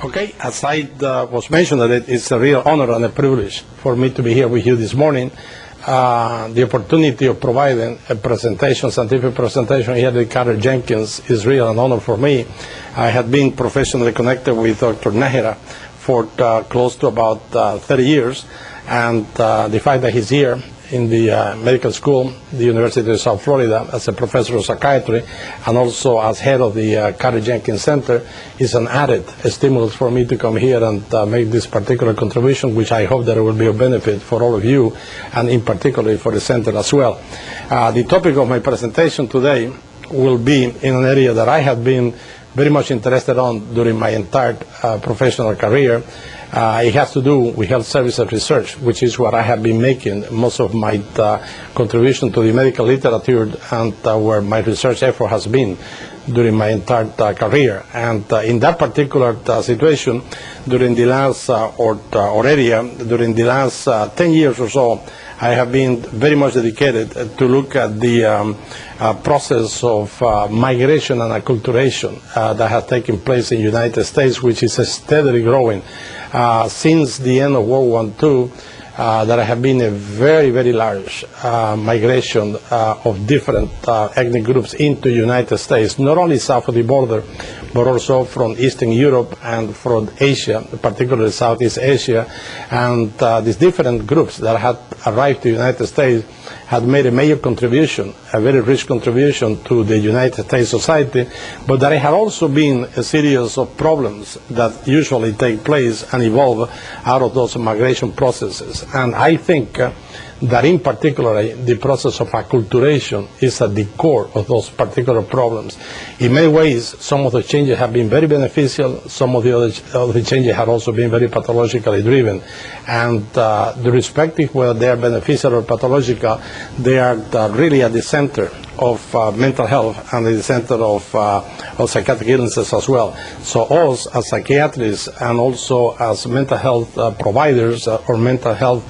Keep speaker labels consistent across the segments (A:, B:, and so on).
A: Okay, as I was mentioned, it's a real honor and a privilege for me to be here with you this morning. The opportunity of providing a presentation, scientific presentation here at Carter-Jenkins is real an honor for me. I have been professionally connected with Dr. Nahira for close to about 30 years, and the fact that he's here in the medical school, the University of South Florida, as a professor of psychiatry, and also as head of the Carter-Jenkins Center, is an added stimulus for me to come here and make this particular contribution, which I hope that it will be of benefit for all of you, and in particular for the center as well. The topic of my presentation today will be in an area that I have been very much interested on during my entire professional career. It has to do with health services research, which is what I have been making most of my contribution to the medical literature, and where my research effort has been during my entire career. And in that particular situation, during the last during the last 10 years or so, I have been very much dedicated to look at the process of migration and acculturation that has taken place in the United States, which is steadily growing. Since the end of World War II, there have been a very, very large migration of different ethnic groups into the United States, not only south of the border, but also from Eastern Europe and from Asia, particularly Southeast Asia. And these different groups that had arrived to the United States had made a major contribution, a very rich contribution to the United States society, but there had also been a series of problems that usually take place and evolve out of those migration processes. And I think that in particular the process of acculturation is at the core of those particular problems. In many ways, some of the changes have been very beneficial, some of the other changes have also been very pathologically driven. And the respective, whether they are beneficial or pathological, they are really at the center of mental health and at the center of psychiatric illnesses as well. So us as psychiatrists and also as mental health providers or mental health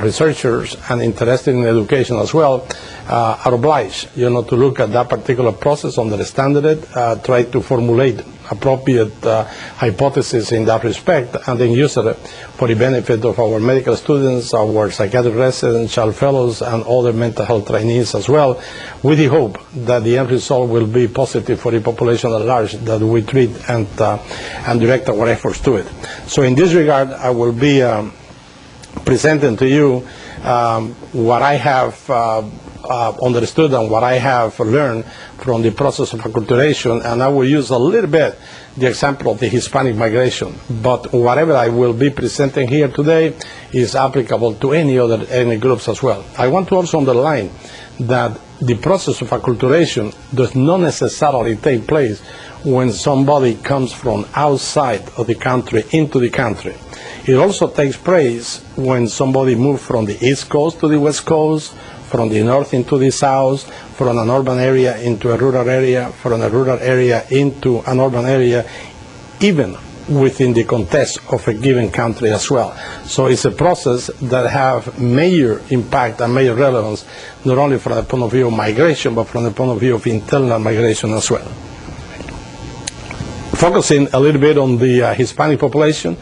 A: researchers and interested in education as well are obliged, to look at that particular process, understand it, try to formulate appropriate hypotheses in that respect, and then use it for the benefit of our medical students, our psychiatric residents, child fellows, and other mental health trainees as well, with the hope that the end result will be positive for the population at large that we treat and direct our efforts to it. So in this regard, I will be presenting to you what I have understood and what I have learned from the process of acculturation, and I will use a little bit the example of the Hispanic migration. But whatever I will be presenting here today is applicable to any other ethnic groups as well. I want to also underline that the process of acculturation does not necessarily take place when somebody comes from outside of the country into the country. It also takes place when somebody moves from the East Coast to the West Coast, from the north into the south, from an urban area into a rural area, from a rural area into an urban area, even within the context of a given country as well. So it's a process that has major impact and major relevance, not only from the point of view of migration, but from the point of view of internal migration as well. Focusing a little bit on the Hispanic population,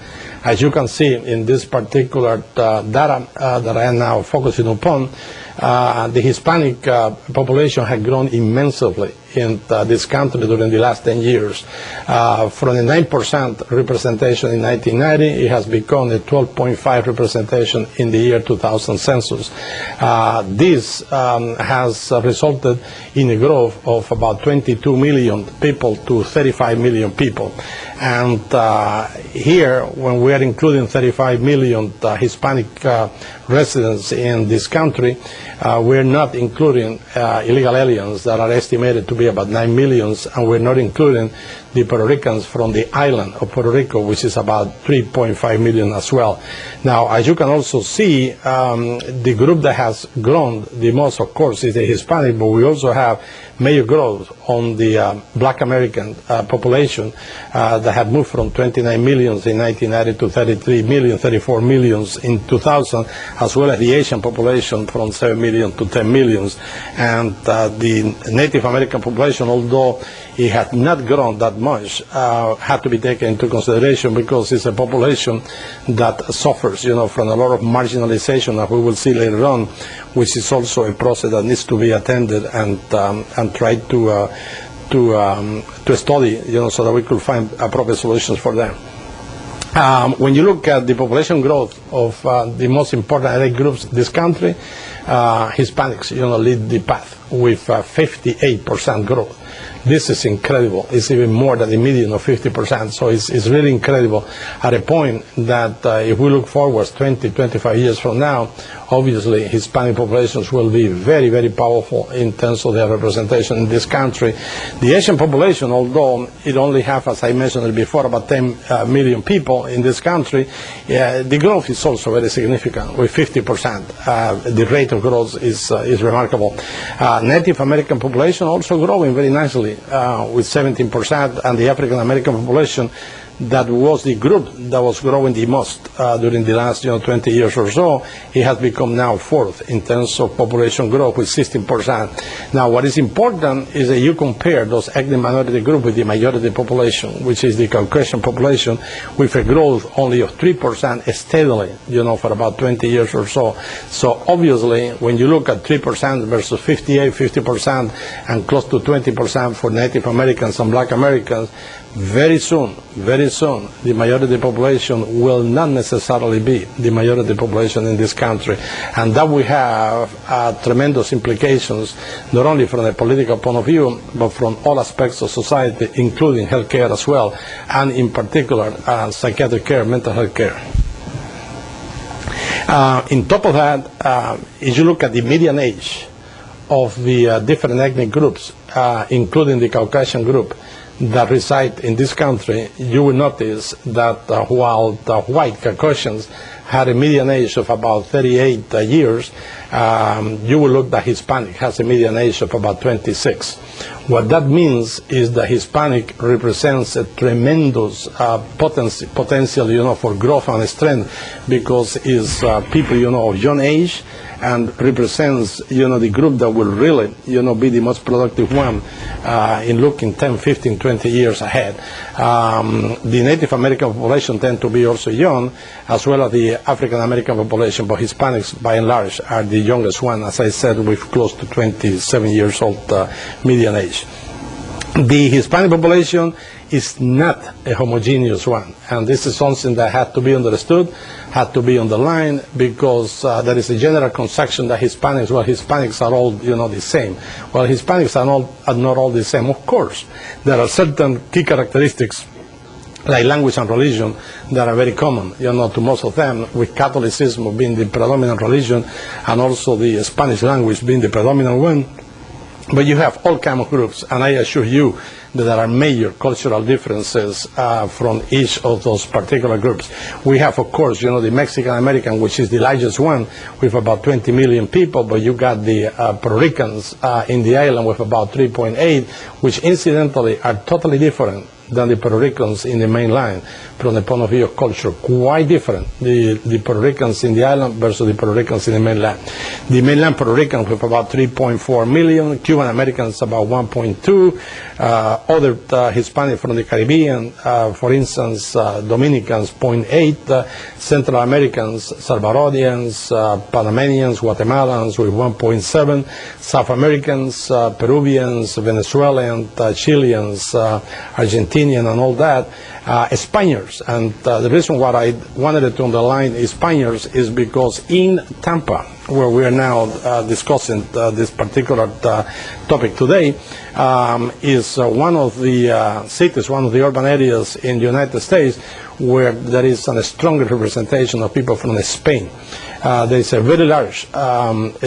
A: as you can see in this particular data that I am now focusing upon, the Hispanic population had grown immensely in this country during the last 10 years. From a 9% representation in 1990, it has become a 12.5% representation in the year 2000 census. This has resulted in a growth of about 22 million people to 35 million people. And here, when we are including 35 million Hispanic residents in this country, we're not including illegal aliens that are estimated to be about 9 million, and we're not including the Puerto Ricans from the island of Puerto Rico, which is about 3.5 million as well. Now, as you can also see, the group that has grown the most, of course, is the Hispanic, but we also have major growth on the Black American population that had moved from 29 million in 1990 to 33 million, 34 million in 2000, as well as the Asian population from 7 million to 10 million. And the Native American population, although it had not grown that much, had to be taken into consideration because it's a population that suffers, from a lot of marginalization, that we will see later on, which is also a process that needs to be attended and tried to study, so that we could find appropriate solutions for them. When you look at the population growth of the most important ethnic groups in this country, Hispanics, lead the path with 58% growth. This is incredible. It's even more than the median of 50%. So it's really incredible at a point that if we look forward 20, 25 years from now, obviously Hispanic populations will be very, very powerful in terms of their representation in this country. The Asian population, although it only has, as I mentioned before, about 10 million people in this country, the growth is also very significant, with 50%. The rate of growth is remarkable. Native American population also growing very nicely with 17%, and the African American population, that was the group that was growing the most during the last 20 years or so. It has become now fourth in terms of population growth with 16%. Now, what is important is that you compare those ethnic minority groups with the majority population, which is the Caucasian population, with a growth only of 3% steadily, for about 20 years or so. So obviously, when you look at 3% versus 50%, and close to 20% for Native Americans and Black Americans, very soon, the majority population will not necessarily be the majority population in this country. And that will have tremendous implications, not only from a political point of view, but from all aspects of society, including healthcare as well, and in particular, psychiatric care, mental health care. On top of that, if you look at the median age of the different ethnic groups, including the Caucasian group, that reside in this country, you will notice that while the white Caucasians had a median age of about 38 years, you will look that Hispanic has a median age of about 26. What that means is that Hispanic represents a tremendous potential, for growth and strength, because it's people, of young age, and represents, the group that will really, be the most productive one in looking 10, 15, 20 years ahead. The Native American population tend to be also young, as well as the African American population, but Hispanics, by and large, are the youngest one, as I said, with close to 27 years old median age. The Hispanic population is not a homogeneous one, and this is something that had to be understood, had to be underlined, because there is a general conception that Hispanics are all, the same. Well, Hispanics are not all the same. Of course, there are certain key characteristics, like language and religion, that are very common, to most of them, with Catholicism being the predominant religion, and also the Spanish language being the predominant one. But you have all kinds of groups, and I assure you that there are major cultural differences from each of those particular groups. We have, of course, the Mexican American, which is the largest one, with about 20 million people, but you got the Puerto Ricans in the island with about 3.8, which incidentally are totally different than the Puerto Ricans in the mainland from the point of view of culture. Quite different, the Puerto Ricans in the island versus the Puerto Ricans in the mainland. The mainland Puerto Ricans with about 3.4 million, Cuban Americans about 1.2, other Hispanic from the Caribbean, for instance, Dominicans 0.8, Central Americans, Salvadorians, Panamanians, Guatemalans with 1.7, South Americans, Peruvians, Venezuelans, Chileans, Argentinians, and all that, Spaniards. And the reason why I wanted to underline Spaniards is because in Tampa, where we are now discussing this particular topic today, is one of the cities, one of the urban areas in the United States where there is a stronger representation of people from Spain. There is a very large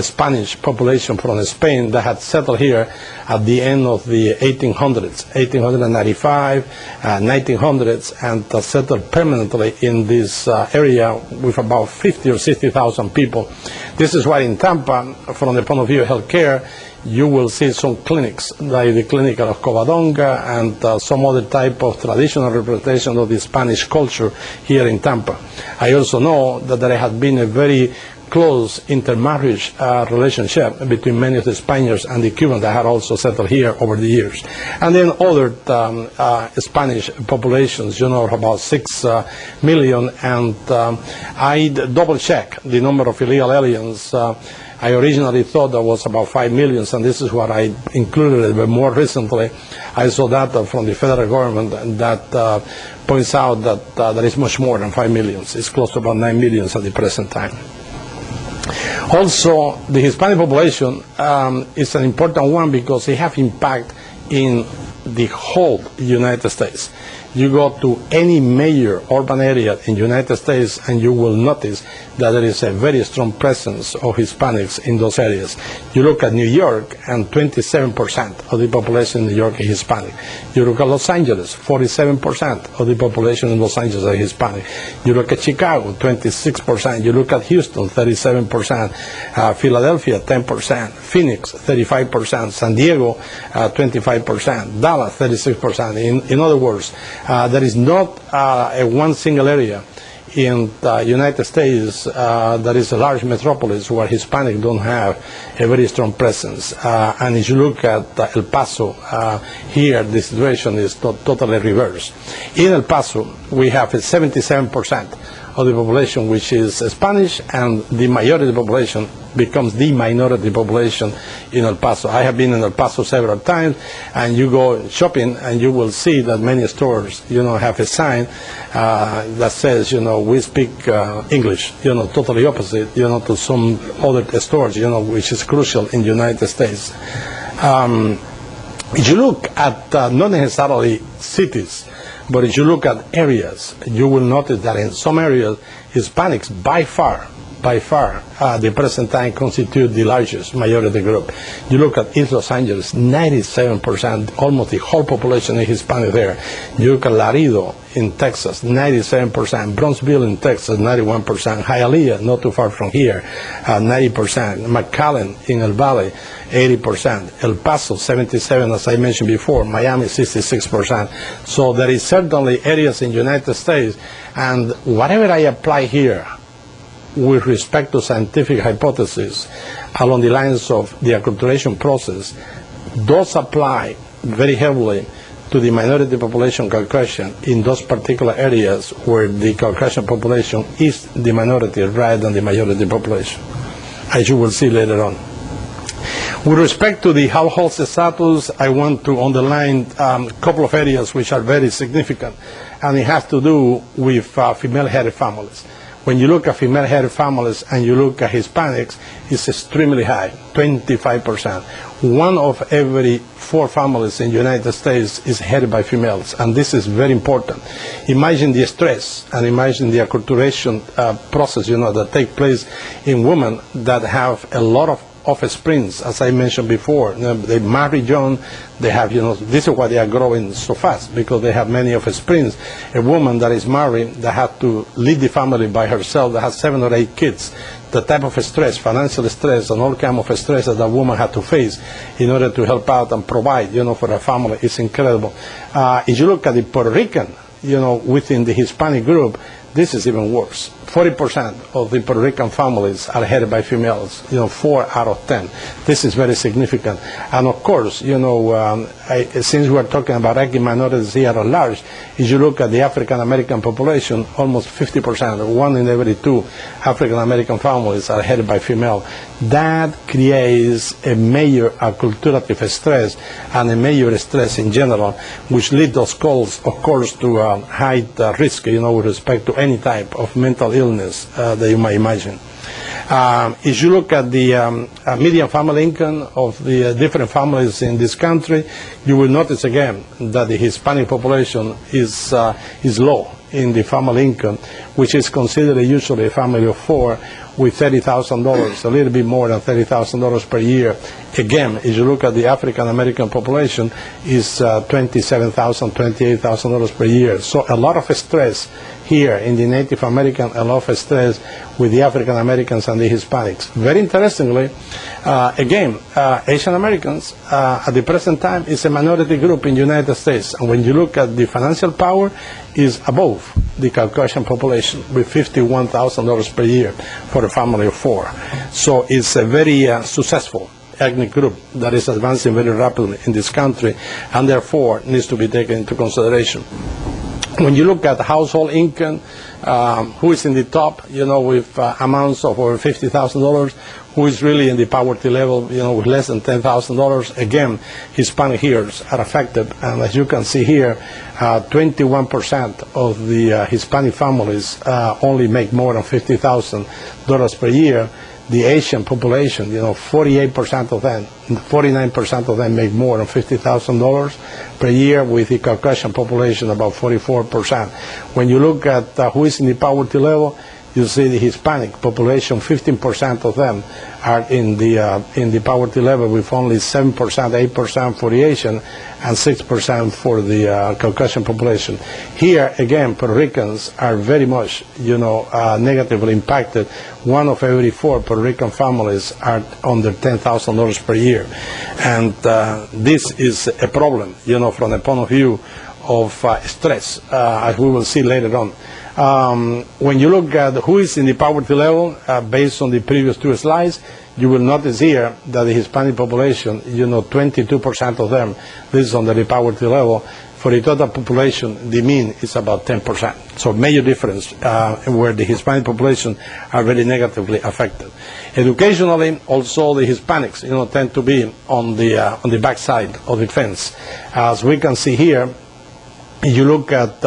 A: Spanish population from Spain that had settled here at the end of the 1800s, 1895, 1900s, and settled permanently in this area with about 50 or 60,000 people. This is why in Tampa, from the point of view of healthcare, you will see some clinics, like the clinic of Covadonga and some other type of traditional representation of the Spanish culture here in Tampa. I also know that there has been a very close intermarriage relationship between many of the Spaniards and the Cubans that had also settled here over the years. And then other Spanish populations, about 6 million. And I double-checked the number of illegal aliens. I originally thought there was about 5 million, and this is what I included, but more recently I saw data from the federal government that points out that there is much more than 5 million. It's close to about 9 million at the present time. Also, the Hispanic population is an important one because they have impact in the whole United States. You go to any major urban area in the United States and you will notice that there is a very strong presence of Hispanics in those areas. You look at New York and 27% of the population in New York is Hispanic. You look at Los Angeles, 47% of the population in Los Angeles are Hispanic. You look at Chicago, 26%. You look at Houston, 37%. Philadelphia, 10%. Phoenix, 35%. San Diego, 25%. Dallas, 36%. In other words, there is not one single area in the United States that is a large metropolis where Hispanic don't have a very strong presence. And if you look at El Paso, here the situation is totally reversed. In El Paso, we have 77% of the population which is Spanish, and the majority of the population becomes the minority population in El Paso. I have been in El Paso several times, and you go shopping and you will see that many stores, have a sign that says, we speak English, totally opposite, to some other stores, which is crucial in the United States. If you look at not necessarily cities, but if you look at areas, you will notice that in some areas, Hispanics by far, the present time constitute the largest majority group. You look at East Los Angeles, 97%, almost the whole population is Hispanic there. You look at Laredo in Texas, 97%. Bronzeville in Texas, 91%. Hialeah, not too far from here, 90%. McAllen in El Valle, 80%. El Paso, 77%, as I mentioned before. Miami, 66%. So there is certainly areas in the United States, and whatever I apply here, with respect to scientific hypotheses along the lines of the acculturation process, does apply very heavily to the minority population Caucasian in those particular areas where the Caucasian population is the minority rather than the majority population, as you will see later on. With respect to the household status, I want to underline a couple of areas which are very significant, and it has to do with female-headed families. When you look at female-headed families and you look at Hispanics, it's extremely high, 25%. 1 of every 4 families in the United States is headed by females, and this is very important. Imagine the stress and imagine the acculturation process, that take place in women that have a lot of offsprings, as I mentioned before. They marry young, they have, this is why they are growing so fast, because they have many offsprings. A woman that is married, that has to lead the family by herself, that has 7 or 8 kids, the type of stress, financial stress, and all kind of stress that woman had to face in order to help out and provide, for a family is incredible. If you look at the Puerto Rican, within the Hispanic group, this is even worse. 40% of the Puerto Rican families are headed by females, 4 out of 10. This is very significant. And of course, since we're talking about ethnic minorities here at large, if you look at the African American population, almost 50%, 1 in every 2 African American families are headed by female. That creates a major acculturative stress and a major stress in general, which leads those calls, of course, to high risk, with respect to any type of mental illness that you might imagine. If you look at the median family income of the different families in this country, you will notice again that the Hispanic population is low in the family income, which is considered usually a family of 4 with $30,000, a little bit more than $30,000 per year. Again, if you look at the African American population, is $27,000, $28,000 per year. So a lot of stress here in the Native American, a lot of stress with the African Americans and the Hispanics. Very interestingly, again, Asian Americans at the present time is a minority group in the United States. And when you look at the financial power, is above the Caucasian population with $51,000 per year for a family of 4. So it's a very successful ethnic group that is advancing very rapidly in this country, and therefore needs to be taken into consideration. When you look at household income, who is in the top, with amounts of over $50,000, who is really in the poverty level, with less than $10,000, again, Hispanic heirs are affected. And as you can see here, 21% of the Hispanic families only make more than $50,000 per year. The Asian population, 48% of them, 49% of them make more than $50,000 per year, with the Caucasian population about 44%. When you look at who is in the poverty level, you see the Hispanic population, 15% of them are in the poverty level, with only 7%, 8% for the Asian, and 6% for the Caucasian population. Here, again, Puerto Ricans are very much, negatively impacted. 1 of every 4 Puerto Rican families are under $10,000 per year. And this is a problem, from the point of view of stress, as we will see later on. When you look at who is in the poverty level, based on the previous 2 slides, you will notice here that the Hispanic population, 22% of them lives under the poverty level. For the total population, the mean is about 10%. So major difference where the Hispanic population are very negatively affected. Educationally, also the Hispanics, tend to be on the backside of the fence. As we can see here, you look at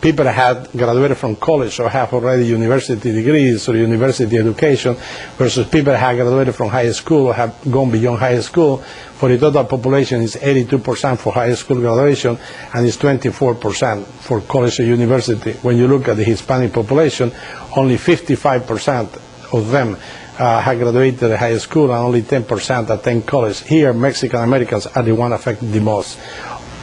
A: people that have graduated from college or have already university degrees or university education versus people that have graduated from high school or have gone beyond high school. For the total population, it's 82% for high school graduation and it's 24% for college or university. When you look at the Hispanic population, only 55% of them have graduated high school and only 10% attend college. Here, Mexican Americans are the one affected the most.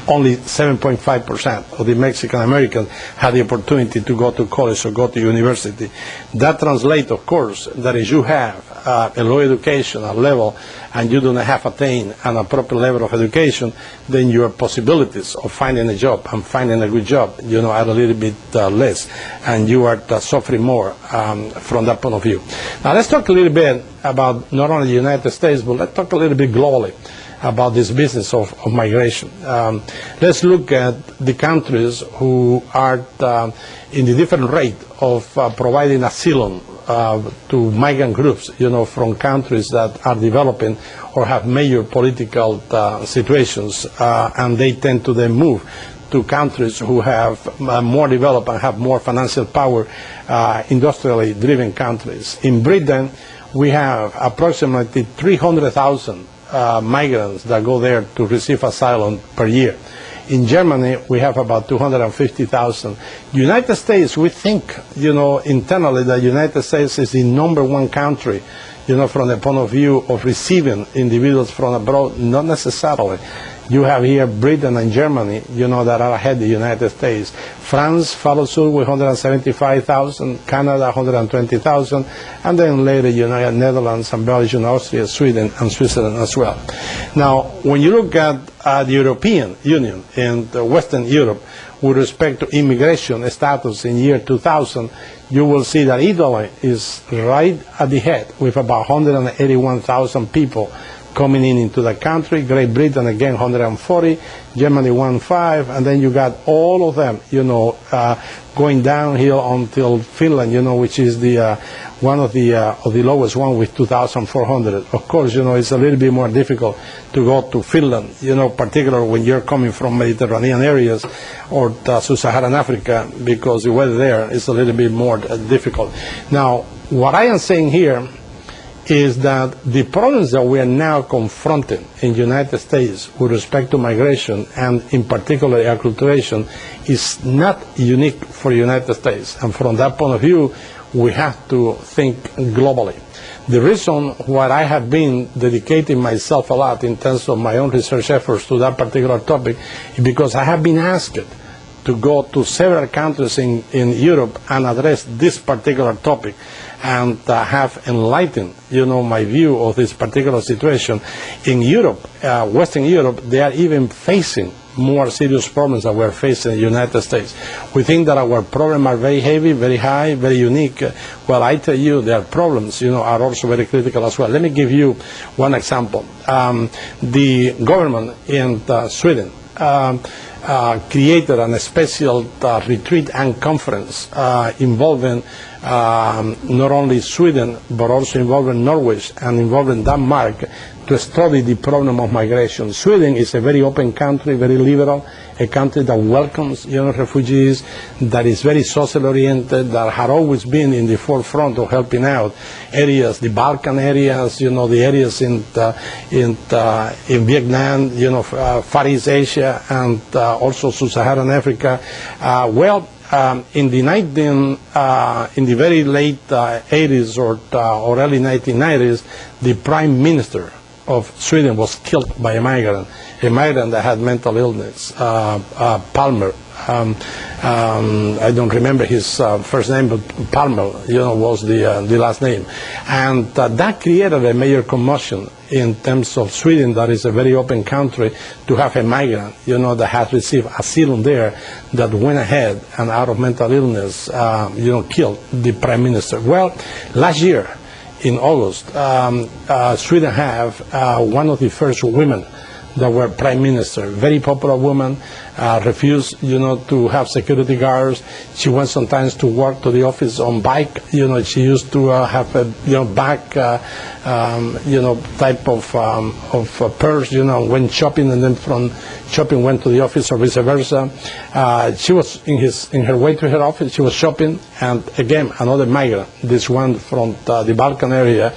A: Only 7.5% of the Mexican Americans had the opportunity to go to college or go to university. That translates, of course, that if you have a low educational level and you do not have attained an appropriate level of education, then your possibilities of finding a job and finding a good job, are a little bit less, and you are suffering more from that point of view. Now, let's talk a little bit about not only the United States, but let's talk a little bit globally about this business of migration. Let's look at the countries who are in the different rate of providing asylum to migrant groups, from countries that are developing or have major political situations, and they tend to then move to countries who have more developed and have more financial power, industrially driven countries. In Britain, we have approximately 300,000 migrants that go there to receive asylum per year. In Germany, we have about 250,000. United States, we think, internally that United States is the #1 country, from the point of view of receiving individuals from abroad. Not necessarily. You have here Britain and Germany, that are ahead of the United States. France follows suit with 175,000, Canada 120,000, and then later, Netherlands and Belgium, Austria, Sweden, and Switzerland as well. Now, when you look at the European Union and Western Europe, with respect to immigration status in year 2000, you will see that Italy is right at the head with about 181,000 people coming into the country. Great Britain, again, 140, Germany 1.5, and then you got all of them, going downhill until Finland, which is the one of the lowest one with 2,400. Of course, it's a little bit more difficult to go to Finland, particularly when you're coming from Mediterranean areas or Sub-Saharan Africa, because the weather there is a little bit more difficult. Now, what I am saying here is that the problems that we are now confronting in the United States with respect to migration and in particular acculturation is not unique for the United States. And from that point of view, we have to think globally. The reason why I have been dedicating myself a lot in terms of my own research efforts to that particular topic is because I have been asked to go to several countries in Europe and address this particular topic and have enlightened, my view of this particular situation. In Europe, Western Europe, they are even facing more serious problems that we're facing in the United States. We think that our problems are very heavy, very high, very unique. Well, I tell you, their problems, are also very critical as well. Let me give you one example. The government in Sweden created a special retreat and conference involving not only Sweden, but also involving Norway and involving Denmark to study the problem of migration. Sweden is a very open country, very liberal, a country that welcomes refugees, that is very social oriented, that had always been in the forefront of helping out areas, the Balkan areas, the areas in Vietnam, Far East Asia, and also Sub-Saharan Africa. In the very late 80s or early 1990s, the Prime Minister of Sweden was killed by a migrant that had mental illness, Palmer. I don't remember his first name, but Palmer, was the last name. And that created a major commotion in terms of Sweden, that is a very open country, to have a migrant, that has received asylum there, that went ahead and out of mental illness, killed the Prime Minister. Well, last year, in August, Sweden have one of the first women that were prime minister, very popular woman, refused, to have security guards. She went sometimes to work to the office on bike. She used to have a, back, type of purse. Went shopping, and then from shopping went to the office, or vice versa. She was in her way to her office. She was shopping, and again another migrant, this one from the Balkan area,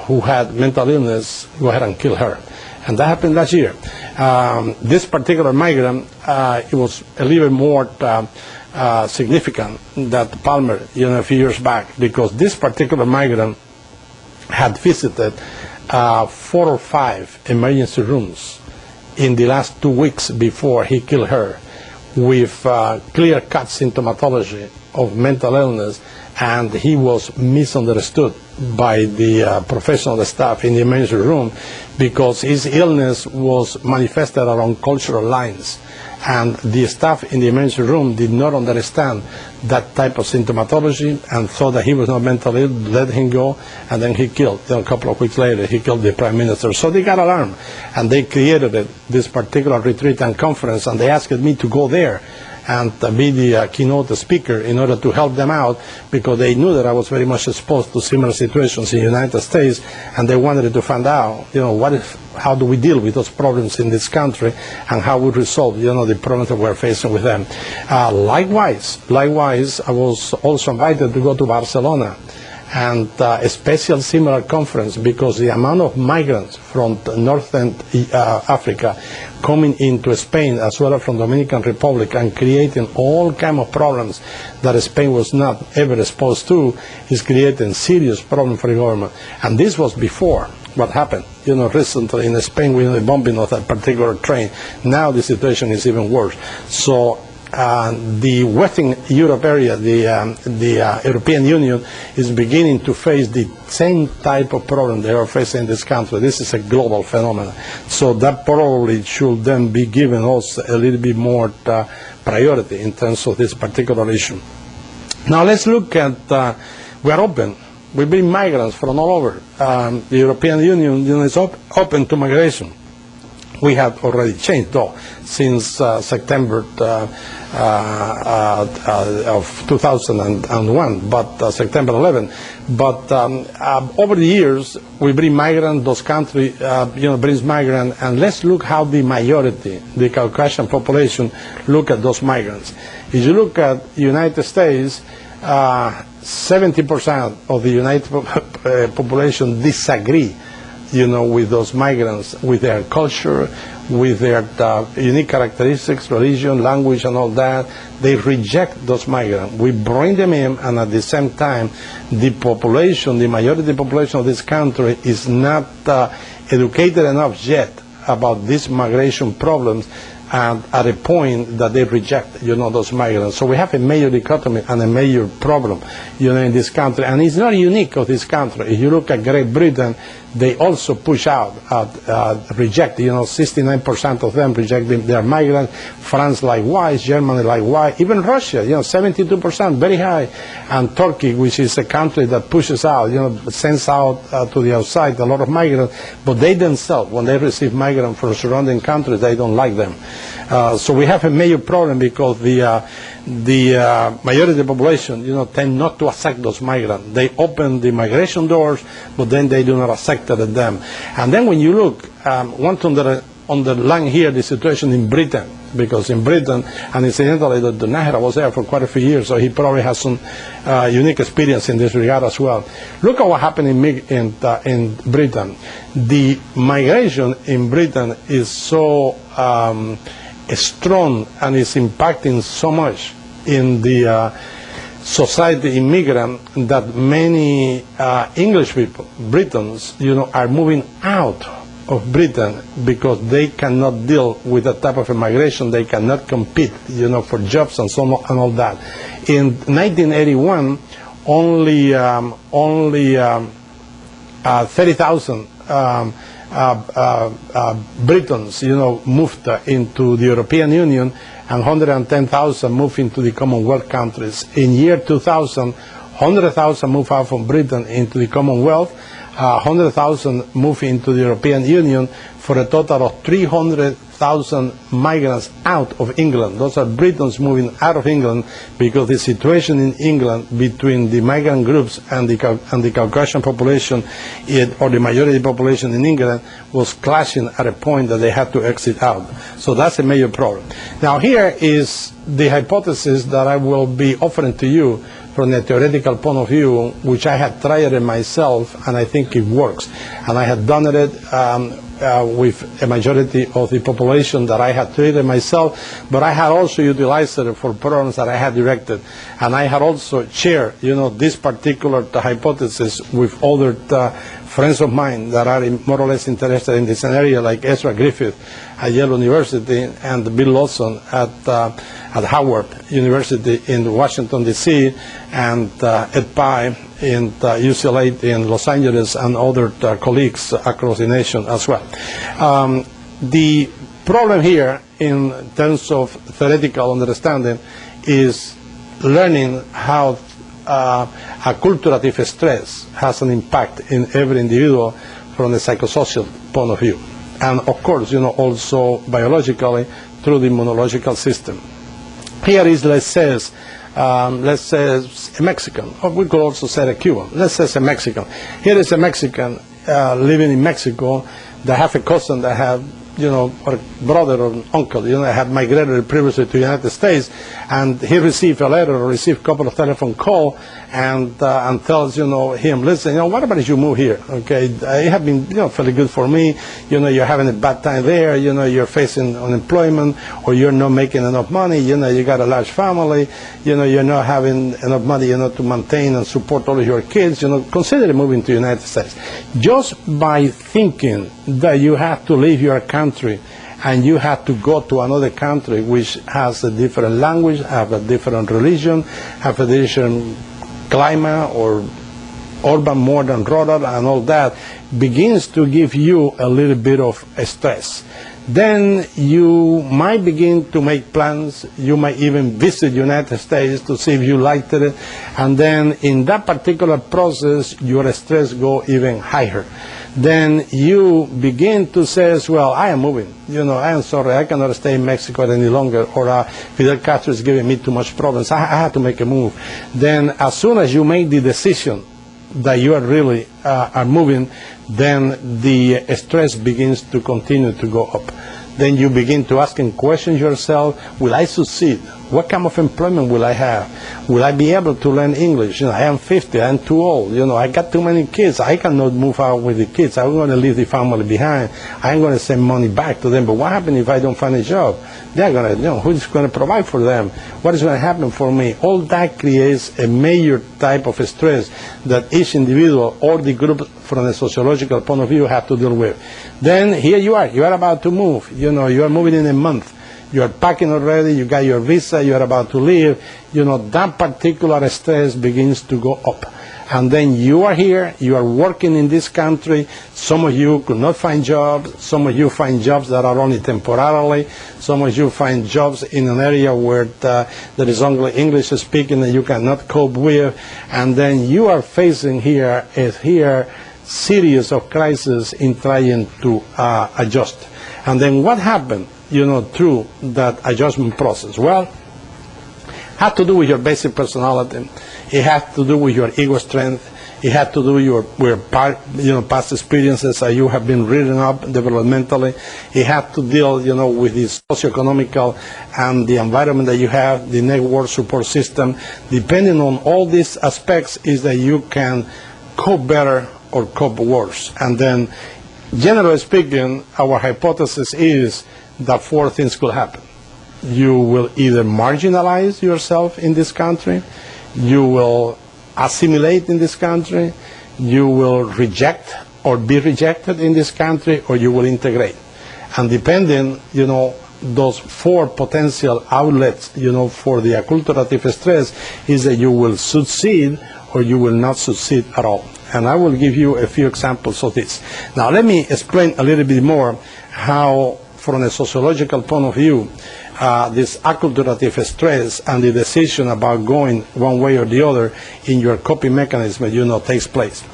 A: who had mental illness, go ahead and kill her. And that happened last year. This particular migrant, it was a little more significant than Palmer, a few years back, because this particular migrant had visited 4 or 5 emergency rooms in the last 2 weeks before he killed her, with clear-cut symptomatology of mental illness, and he was misunderstood by the professional staff in the emergency room because his illness was manifested along cultural lines, and the staff in the emergency room did not understand that type of symptomatology and thought that he was not mentally ill, let him go, and then he killed. Then a couple of weeks later, he killed the Prime Minister. So they got alarmed, and they created this particular retreat and conference, and they asked me to go there and be the keynote speaker in order to help them out, because they knew that I was very much exposed to similar situations in the United States, and they wanted to find out, how do we deal with those problems in this country, and how we resolve, the problems that we're facing with them. Likewise, I was also invited to go to Barcelona, and a special similar conference, because the amount of migrants from northern Africa coming into Spain, as well as from Dominican Republic, and creating all kinds of problems that Spain was not ever exposed to, is creating serious problems for the government. And this was before what happened, recently in Spain with the bombing of that particular train. Now the situation is even worse. So the Western Europe area, the European Union, is beginning to face the same type of problem they are facing in this country. This is a global phenomenon. So that probably should then be given us a little bit more priority in terms of this particular issue. Now let's look at, we are open. We bring migrants from all over. The European Union, is open to migration. We have already changed, though, since September of 2001, but September 11. But over the years, we bring migrants, those countries, brings migrants, and let's look how the majority, the Caucasian population, look at those migrants. If you look at the United States, 70% of the United population disagree, with those migrants, with their culture, with their unique characteristics, religion, language, and all that. They reject those migrants. We bring them in, and at the same time, the population, the majority population of this country is not educated enough yet about these migration problems, and at a point that they reject, those migrants. So we have a major dichotomy and a major problem, in this country. And it's not unique of this country. If you look at Great Britain, they also push out, reject, 69% of them reject their migrants. France likewise, Germany likewise, even Russia, 72%, very high. And Turkey, which is a country that pushes out, sends out to the outside a lot of migrants, but they themselves, when they receive migrants from surrounding countries, they don't like them. So we have a major problem because the majority of the population, tend not to accept those migrants. They open the migration doors, but then they do not accept them. And then when you look, want to underline here the situation in Britain, because in Britain, and incidentally, the Nahara was there for quite a few years, so he probably has some unique experience in this regard as well. Look at what happened in Britain. The migration in Britain is so strong and is impacting so much in the society immigrant that many English people, Britons, are moving out of Britain because they cannot deal with that type of immigration. They cannot compete, for jobs and so on and all that. In 1981, only 30,000 Britons, moved into the European Union, and 110,000 moved into the Commonwealth countries. In year 2000, 100,000 moved out from Britain into the Commonwealth, 100,000 moved into the European Union, for a total of 300,000 migrants out of England. Those are Britons moving out of England because the situation in England between the migrant groups and the Caucasian population, or the majority population in England, was clashing at a point that they had to exit out. So that's a major problem. Now here is the hypothesis that I will be offering to you from a theoretical point of view, which I had tried it myself, and I think it works. And I had done it with a majority of the population that I had treated myself, but I had also utilized it for programs that I had directed. And I had also shared, this particular hypothesis with other friends of mine that are more or less interested in this area, like Ezra Griffith at Yale University and Bill Lawson at Howard University in Washington, D.C., and Ed Pye in UCLA in Los Angeles, and other colleagues across the nation as well. The problem here in terms of theoretical understanding is learning how acculturative stress has an impact in every individual from the psychosocial point of view. And of course, also biologically through the immunological system. Here is, let's say a Mexican, or we could also say a Cuban. Let's say a Mexican. Here is a Mexican living in Mexico that have a cousin that have, or a brother or an uncle, had migrated previously to the United States, and he received a letter or received a couple of telephone calls and tells, him, listen, what about if you move here? Okay, it have been, fairly good for me. You're having a bad time there. You're facing unemployment, or you're not making enough money. You got a large family. You're not having enough money, to maintain and support all of your kids. Consider moving to the United States. Just by thinking that you have to leave your country and you have to go to another country which has a different language, have a different religion, have a different climate, or urban more than rural, and all that, begins to give you a little bit of stress. Then you might begin to make plans. You might even visit the United States to see if you liked it. And then in that particular process, your stress go even higher. Then you begin to say as well, I am moving. I am sorry, I cannot stay in Mexico any longer, or Fidel Castro is giving me too much problems. I have to make a move. Then as soon as you make the decision that you are really are moving, then the stress begins to continue to go up. Then you begin to asking questions yourself, will I succeed? What kind of employment will I have? Will I be able to learn English? I am 50, I am too old. I got too many kids. I cannot move out with the kids. I'm going to leave the family behind. I'm going to send money back to them. But what happens if I don't find a job? They're going to, who's going to provide for them? What is going to happen for me? All that creates a major type of stress that each individual or the group from a sociological point of view have to deal with. Then here you are about to move. You are moving in a month. You are packing already, you got your visa, you are about to leave. That particular stress begins to go up. And then you are here, you are working in this country. Some of you could not find jobs. Some of you find jobs that are only temporarily. Some of you find jobs in an area where there is only English speaking that you cannot cope with. And then you are facing here a series of crises in trying to adjust. And then what happened? Through that adjustment process? Well, it had to do with your basic personality. It had to do with your ego strength. It had to do with past experiences that you have been reading up developmentally. It had to deal, with the socioeconomical and the environment that you have, the network support system. Depending on all these aspects is that you can cope better or cope worse. And then, generally speaking, our hypothesis is that four things could happen. You will either marginalize yourself in this country, you will assimilate in this country, you will reject or be rejected in this country, or you will integrate. And depending, those four potential outlets, for the acculturative stress is that you will succeed or you will not succeed at all. And I will give you a few examples of this. Now let me explain a little bit more how, from a sociological point of view, this acculturative stress and the decision about going one way or the other in your coping mechanism, takes place.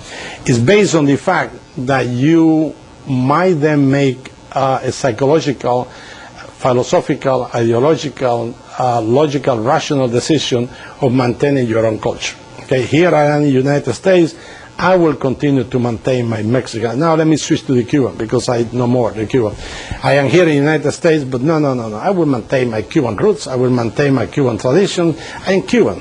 A: It's based on the fact that you might then make a psychological, philosophical, ideological, logical, rational decision of maintaining your own culture. Okay, here I am in the United States. I will continue to maintain my Mexican. Now let me switch to the Cuban, because I know more the Cuban. I am here in the United States, but no. I will maintain my Cuban roots. I will maintain my Cuban tradition. I am Cuban.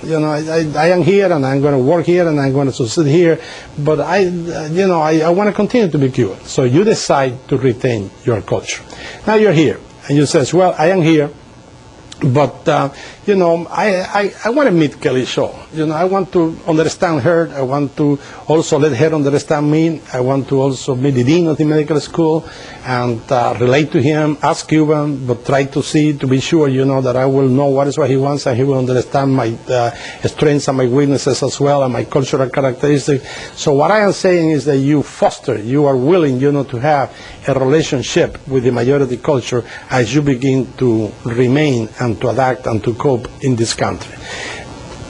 A: I am here, and I'm going to work here, and I'm going to succeed here. But I want to continue to be Cuban. So you decide to retain your culture. Now you're here, and you say, well, I am here. But, I want to meet Kelly Shaw. I want to understand her. I want to also let her understand me. I want to also meet the dean of the medical school and relate to him, ask Cuban, but try to be sure, that I will know what he wants, and he will understand my strengths and my weaknesses as well, and my cultural characteristics. So what I am saying is that you are willing, to have a relationship with the majority culture as you begin to remain and to adapt and to cope in this country.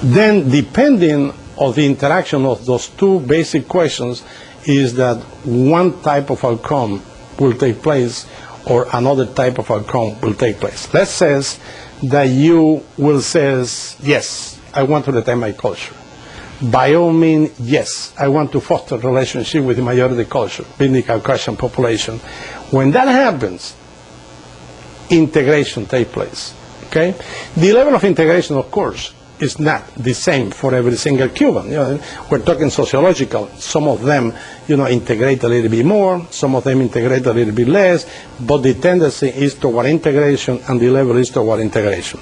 A: Then, depending on the interaction of those two basic questions, is that one type of outcome will take place or another type of outcome will take place. Let's say that you will say, yes, I want to retain my culture. By all means, yes, I want to foster a relationship with the majority culture, being the Caucasian population. When that happens, integration takes place. Okay? The level of integration, of course, is not the same for every single Cuban. We're talking sociological. Some of them, integrate a little bit more. Some of them integrate a little bit less. But the tendency is toward integration, and the level is toward integration.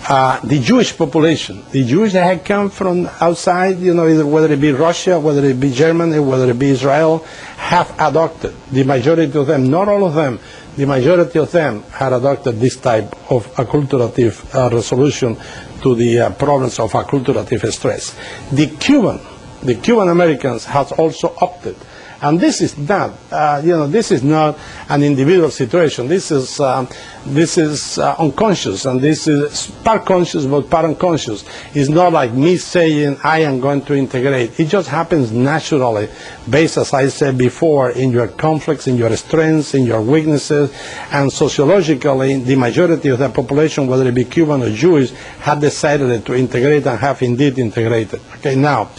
A: The Jewish population, the Jews that have come from outside, either whether it be Russia, whether it be Germany, whether it be Israel, have adopted. The majority of them, not all of them, the majority of them had adopted this type of acculturative resolution to the problems of acculturative stress. The Cuban Americans have also opted. And this is not, this is not an individual situation. This is unconscious, and this is part conscious but part unconscious. It's not like me saying I am going to integrate. It just happens naturally, based, as I said before, in your conflicts, in your strengths, in your weaknesses, and sociologically, the majority of the population, whether it be Cuban or Jewish, have decided to integrate and have indeed integrated. Okay, now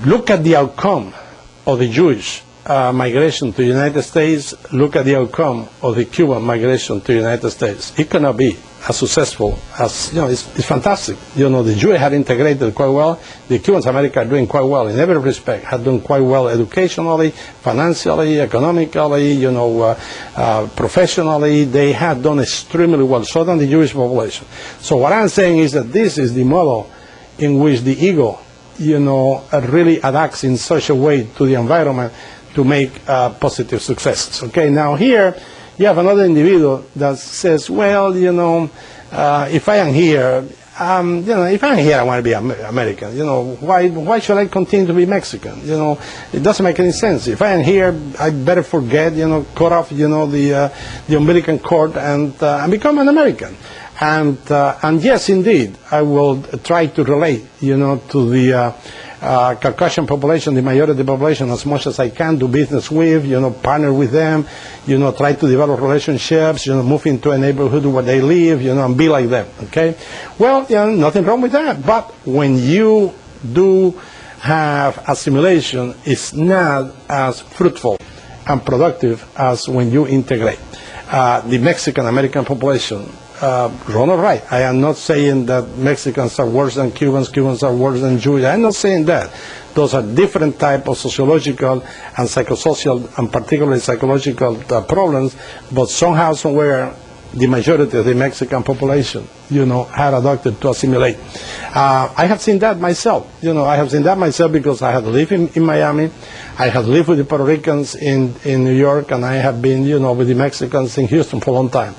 A: look at the outcome of the Jewish migration to the United States, look at the outcome of the Cuban migration to the United States. It cannot be as successful as, it's fantastic. The Jews had integrated quite well. The Cubans of America are doing quite well in every respect, have done quite well educationally, financially, economically, professionally. They have done extremely well, so than the Jewish population. So what I'm saying is that this is the model in which the ego, really adapts in such a way to the environment to make positive successes. Okay, now here you have another individual that says, well, if I am here, if I'm here, I want to be American. Why should I continue to be Mexican? It doesn't make any sense. If I am here, I better forget, cut off, the umbilical cord and become an American. And yes, indeed, I will try to relate, to the Caucasian population, the majority population, as much as I can, do business with, partner with them, try to develop relationships, move into a neighborhood where they live, and be like them, okay? Well, nothing wrong with that. But when you do have assimilation, it's not as fruitful and productive as when you integrate. The Mexican-American population, wrong or right. I am not saying that Mexicans are worse than Cubans, Cubans are worse than Jews. I'm not saying that. Those are different type of sociological and psychosocial and particularly psychological problems, but somehow, somewhere, the majority of the Mexican population, had adopted to assimilate. I have seen that myself. I have seen that myself because I have lived in Miami. I have lived with the Puerto Ricans in New York, and I have been, with the Mexicans in Houston for a long time.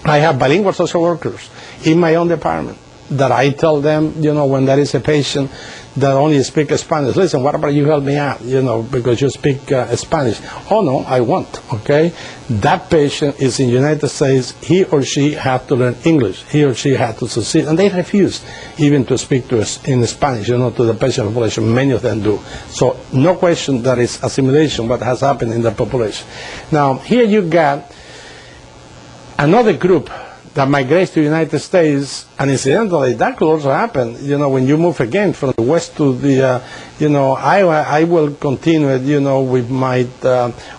A: I have bilingual social workers in my own department that I tell them, when there is a patient that only speaks Spanish, listen, what about you help me out, because you speak Spanish. Oh, no, I won't, okay? That patient is in the United States. He or she has to learn English. He or she has to succeed. And they refuse even to speak to us in Spanish, to the patient population. Many of them do. So no question that is assimilation, what has happened in the population. Now, here you got another group that migrates to the United States, and incidentally, that could also happen, when you move again from the west to the, I will continue, with my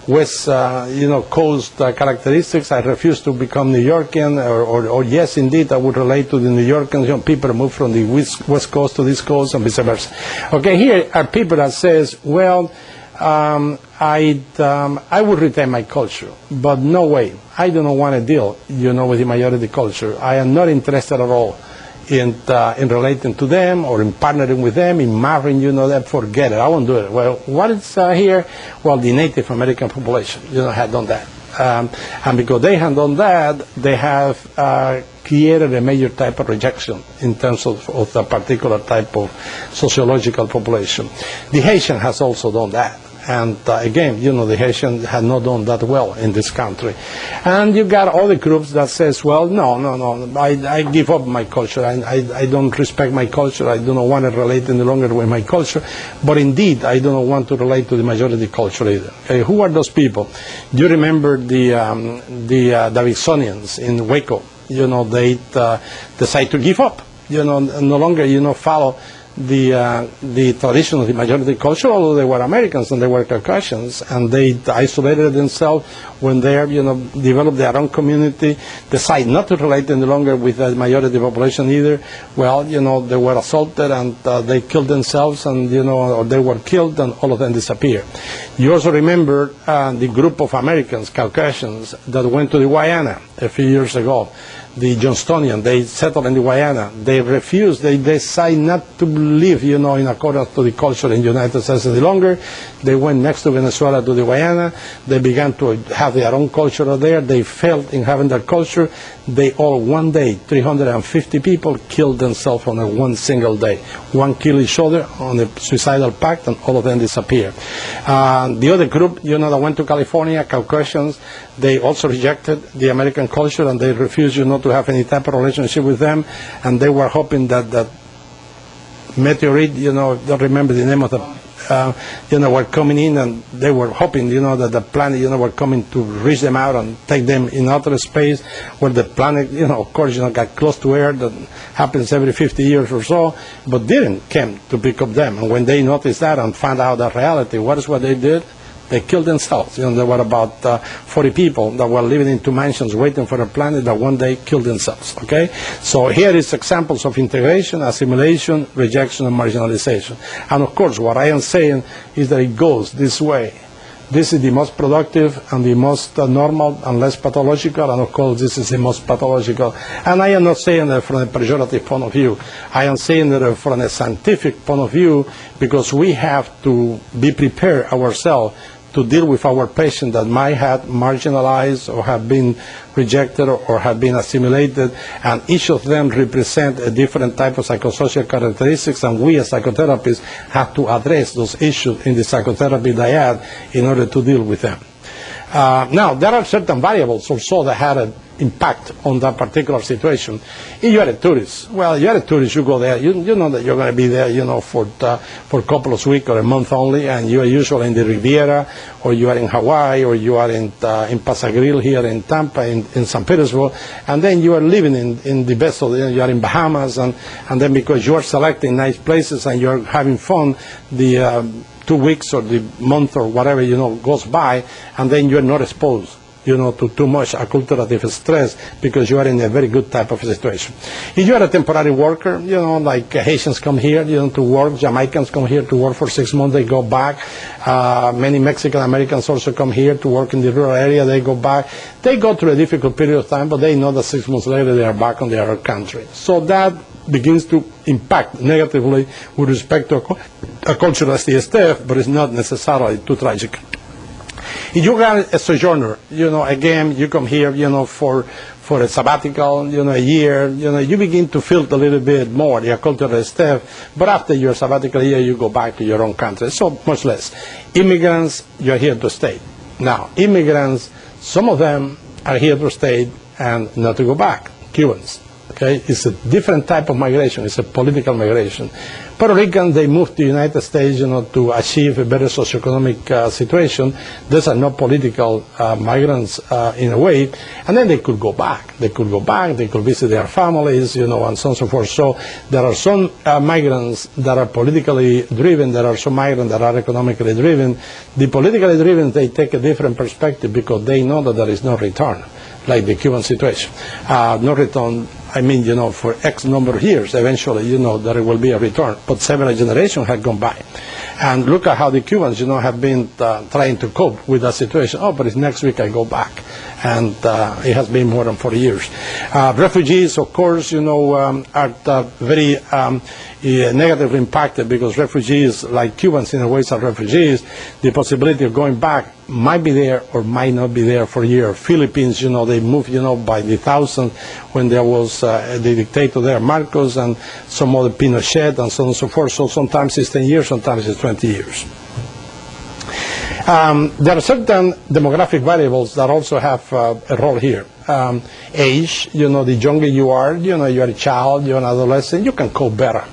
A: west, coast characteristics. I refuse to become New Yorkian, or yes, indeed, I would relate to the New Yorkers. People move from the west coast to this coast and vice versa. Okay, here are people that says, well, I would retain my culture, but no way. I do not want to deal, with the majority culture. I am not interested at all in relating to them or in partnering with them, in marrying, them. Forget it. I won't do it. Well, what is here? Well, the Native American population, had done that. And because they have done that, they have created a major type of rejection in terms of the particular type of sociological population. The Haitian has also done that. And again, the Haitians have not done that well in this country. And you got other groups that says, well, no, I give up my culture. I don't respect my culture. I do not want to relate any longer with my culture. But indeed, I do not want to relate to the majority culture either. Okay, who are those people? You remember the Davidsonians in Waco. They decide to give up. No longer, follow the tradition of the majority culture, although they were Americans and they were Caucasians, and they isolated themselves when they developed their own community, decide not to relate any longer with the majority population either. Well, they were assaulted and they killed themselves, and or they were killed, and all of them disappeared. You also remember the group of Americans, Caucasians, that went to the Guyana a few years ago. The Johnstonian, they settled in the Guyana. They refused, they decided not to live, in accordance to the culture in the United States any longer. They went next to Venezuela to the Guyana. They began to have their own culture there. They failed in having their culture. They all, one day, 350 people killed themselves on one single day. One killed each other on a suicidal pact, and all of them disappeared. The other group, that went to California, Caucasians, they also rejected the American culture, and they refused, to have any type of relationship with them, and they were hoping that that meteorite, don't remember the name of the, were coming in, and they were hoping, that the planet, were coming to reach them out and take them in outer space, where the planet, of course, got close to Earth. That happens every 50 years or so, but didn't come to pick up them. And when they noticed that and found out the reality, what is what they did? They killed themselves. There were about 40 people that were living in 2 mansions waiting for a planet that one day killed themselves, okay? So here is examples of integration, assimilation, rejection, and marginalization. And of course, what I am saying is that it goes this way. This is the most productive and the most normal and less pathological, and of course this is the most pathological. And I am not saying that from a pejorative point of view. I am saying that from a scientific point of view, because we have to be prepared ourselves to deal with our patients that might have marginalized or have been rejected or have been assimilated, and each of them represent a different type of psychosocial characteristics, and we as psychotherapists have to address those issues in the psychotherapy dyad in order to deal with them. Now, there are certain variables also that had an impact on that particular situation. If you are a tourist, well, you are a tourist, you go there, you know that you're going to be there, for a couple of weeks or a month only, and you are usually in the Riviera, or you are in Hawaii, or you are in Pasagril here in Tampa, in St. Petersburg, and then you are living in the best of the, you are in Bahamas, and then because you are selecting nice places and you are having fun, the 2 weeks or the month or whatever, goes by, and then you are not exposed, to too much acculturative stress because you are in a very good type of situation. If you are a temporary worker, like Haitians come here, to work, Jamaicans come here to work for 6 months, they go back. Many Mexican Americans also come here to work in the rural area, they go back. They go through a difficult period of time, but they know that 6 months later they are back on their country. So that begins to impact negatively with respect to accultural STF, but it's not necessarily too tragic. If you are a sojourner, again, you come here, for a sabbatical, a year, you begin to feel a little bit more the accultural stuff, but after your sabbatical year, you go back to your own country, so much less. Immigrants, you're here to stay. Now, immigrants, some of them are here to stay and not to go back, Cubans. Okay, it's a different type of migration. It's a political migration. Puerto Ricans, they moved to the United States, to achieve a better socioeconomic situation. These are not political migrants in a way, and then they could go back. They could go back. They could visit their families, and so on and so forth. So there are some migrants that are politically driven. There are some migrants that are economically driven. The politically driven, they take a different perspective because they know that there is no return, like the Cuban situation. No return. I mean, for X number of years, eventually, there will be a return. But several generations have gone by. And look at how the Cubans, have been trying to cope with that situation. Oh, but it's next week I go back. And it has been more than 40 years. Refugees, of course, are very negatively impacted because refugees, like Cubans in a way, are refugees. The possibility of going back might be there or might not be there for a year. Philippines, they moved, by the thousands when there was the dictator there, Marcos, and some other Pinochet, and so on and so forth. So sometimes it's 10 years, sometimes it's 20 years. There are certain demographic variables that also have a role here. Age, the younger you are, you are a child, you're an adolescent, you can cope better.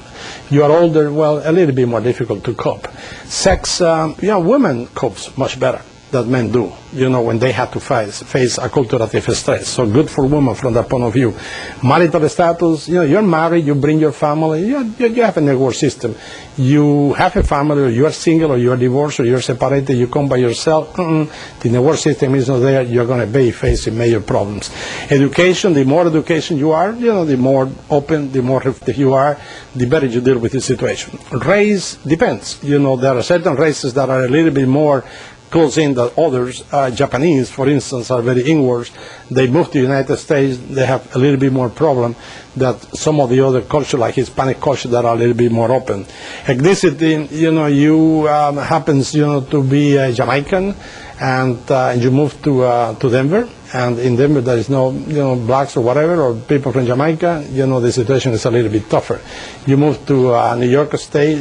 A: You are older, well, a little bit more difficult to cope. Sex, women cope much better than men do, when they have to face acculturative stress. So good for women from that point of view. Marital status, you're married, you bring your family, you have a network system. You have a family, or you are single, or you are divorced, or you're separated, you come by yourself, the network system is not there, you're going to be facing major problems. Education, the more education you are, the more open, the more reflective you are, the better you deal with the situation. Race depends. There are certain races that are a little bit more close in than others. Japanese, for instance, are very inwards. They move to the United States, they have a little bit more problem than some of the other cultures, like Hispanic culture, that are a little bit more open. Ethnicity, you happens, to be Jamaican, and you move to Denver, and in Denver there is no, blacks or whatever, or people from Jamaica, the situation is a little bit tougher. You move to New York State,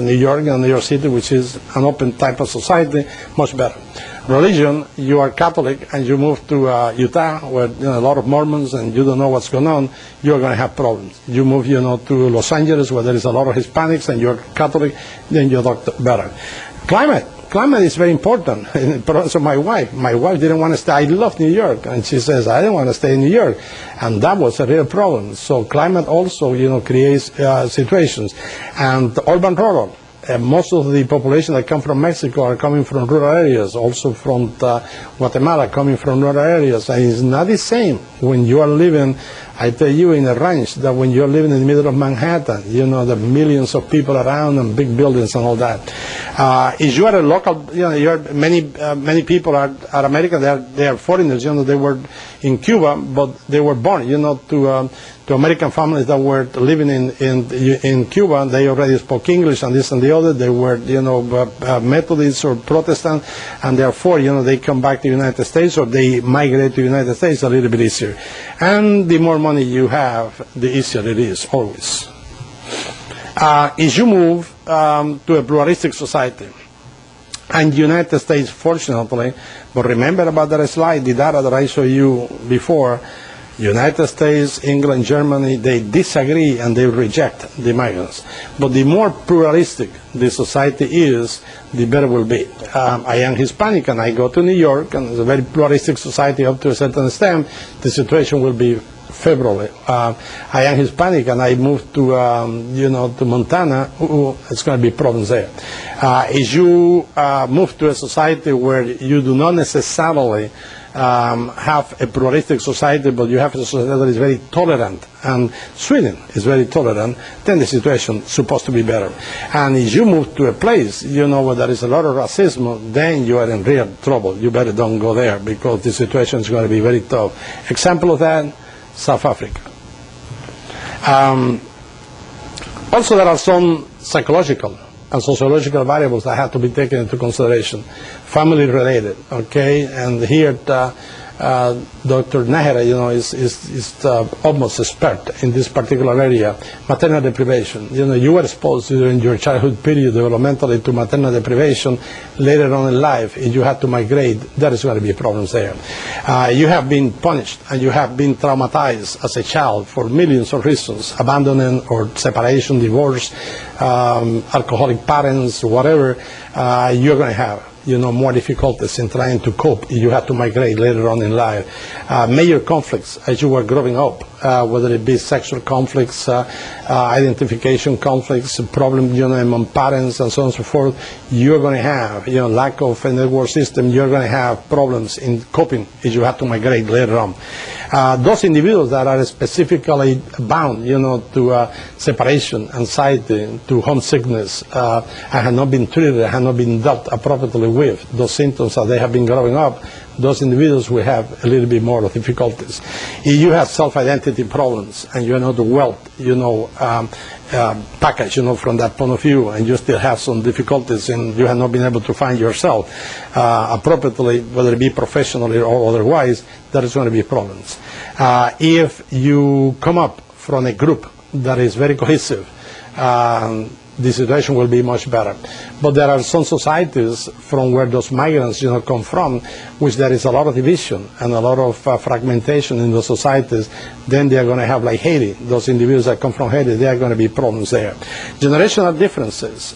A: New York and New York City, which is an open type of society, much better. Religion, you are Catholic, and you move to Utah, where a lot of Mormons, and you don't know what's going on, you're going to have problems. You move, to Los Angeles, where there is a lot of Hispanics, and you're Catholic, then you're better. Climate is very important. So my wife didn't want to stay. I love New York, and she says, I didn't want to stay in New York, and that was a real problem. So climate also, creates situations. And urban rural. most of the population that come from Mexico are coming from rural areas, also from Guatemala coming from rural areas. And it's not the same when you are living, I tell you, in a ranch that when you're living in the middle of Manhattan, you know, the millions of people around and big buildings and all that. If you are a local, you know, many people are American, they are foreigners, you know, they were in Cuba, but they were born, you know, to American families that were living in Cuba. They already spoke English and this and the other. They were, you know, Methodists or Protestant, and therefore, you know, they come back to the United States or they migrate to the United States a little bit easier. And the more money you have, the easier it is, always. If you move to a pluralistic society, and the United States, fortunately, but remember about that slide, the data that I showed you before, United States, England, Germany, they disagree and they reject the migrants. But the more pluralistic the society is, the better it will be. I am Hispanic and I go to New York, and it's a very pluralistic society up to a certain extent. The situation will be favorable. I am Hispanic and I moved to, you know, to Montana. It's going to be problems there. If you move to a society where you do not necessarily have a pluralistic society, but you have a society that is very tolerant, and Sweden is very tolerant, then the situation is supposed to be better. And if you move to a place, you know, where there is a lot of racism, then you are in real trouble. You better don't go there, because the situation is going to be very tough. Example of that, South Africa. Also, there are some psychological and sociological variables that have to be taken into consideration, family related, okay? And here, Dr. Nahara, you know, is almost expert in this particular area, maternal deprivation. You know, you were exposed during your childhood period developmentally to maternal deprivation. Later on in life, if you had to migrate, there is going to be problems there. You have been punished and you have been traumatized as a child for millions of reasons, abandonment or separation, divorce, alcoholic parents, whatever, you're going to have, you know, more difficulties in trying to cope. You have to migrate later on in life. Major conflicts as you were growing up, whether it be sexual conflicts, identification conflicts, problems, you know, among parents and so on and so forth, you're going to have, you know, lack of a network system, you're going to have problems in coping if you have to migrate later on. Those individuals that are specifically bound, you know, to separation, anxiety, to homesickness, and have not been treated, have not been dealt appropriately with those symptoms that they have been growing up, those individuals will have a little bit more of difficulties. If you have self-identity problems and you are not well, you know, packaged, you know, from that point of view, and you still have some difficulties and you have not been able to find yourself appropriately, whether it be professionally or otherwise, there is going to be problems. If you come up from a group that is very cohesive, the situation will be much better. But there are some societies from where those migrants, you know, come from, which there is a lot of division and a lot of fragmentation in those societies. Then they are going to have, like Haiti, those individuals that come from Haiti, there are going to be problems there. Generational differences.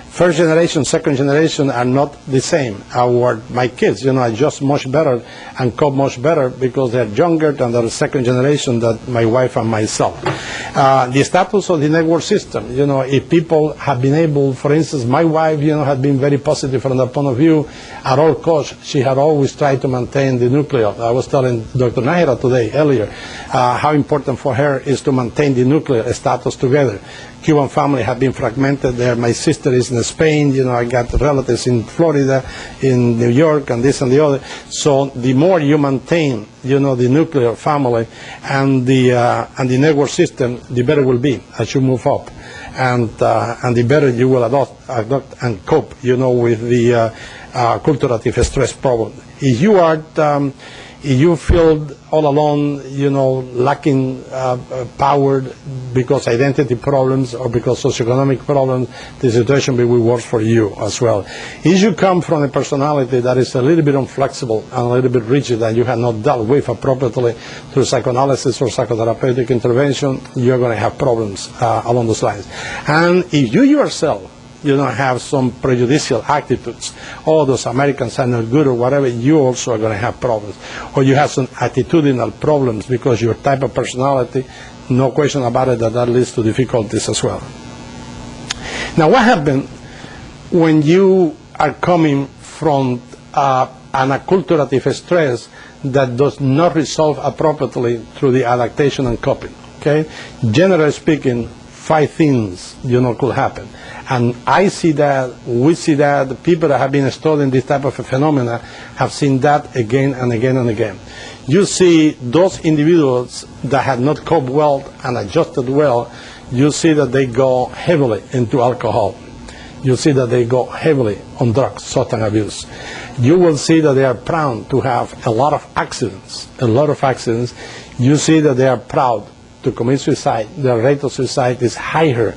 A: First generation, second generation are not the same. My kids, you know, are just much better and cope much better because they're younger than the second generation that my wife and myself. The status of the network system, you know, if people have been able, for instance, my wife, you know, had been very positive from that point of view. At all costs, she had always tried to maintain the nuclear. I was telling Dr. Nahara today, earlier, how important for her is to maintain the nuclear status together. Cuban family have been fragmented there. My sister is in Spain, you know, I got relatives in Florida, in New York, and this and the other. So the more you maintain, you know, the nuclear family and the network system, the better it will be as you move up. And the better you will adopt and cope, you know, with the culturative stress problem. If you are if you feel all alone, you know, lacking power because identity problems or because socioeconomic problems, the situation will be worse for you as well. If you come from a personality that is a little bit inflexible and a little bit rigid and you have not dealt with appropriately through psychoanalysis or psychotherapeutic intervention, you're going to have problems along those lines. And if you yourself, you know, have some prejudicial attitudes, oh, those Americans are not good or whatever, you also are going to have problems. Or you have some attitudinal problems because your type of personality, no question about it, that leads to difficulties as well. Now, what happens when you are coming from an acculturative stress that does not resolve appropriately through the adaptation and coping? Okay? Generally speaking, 5 things, could happen. And I see that, we see that, the people that have been studying this type of a phenomena have seen that again and again and again. You see those individuals that have not coped well and adjusted well, you see that they go heavily into alcohol. You see that they go heavily on drugs, substance abuse. You will see that they are proud to have a lot of accidents, You see that they are proud to commit suicide. The rate of suicide is higher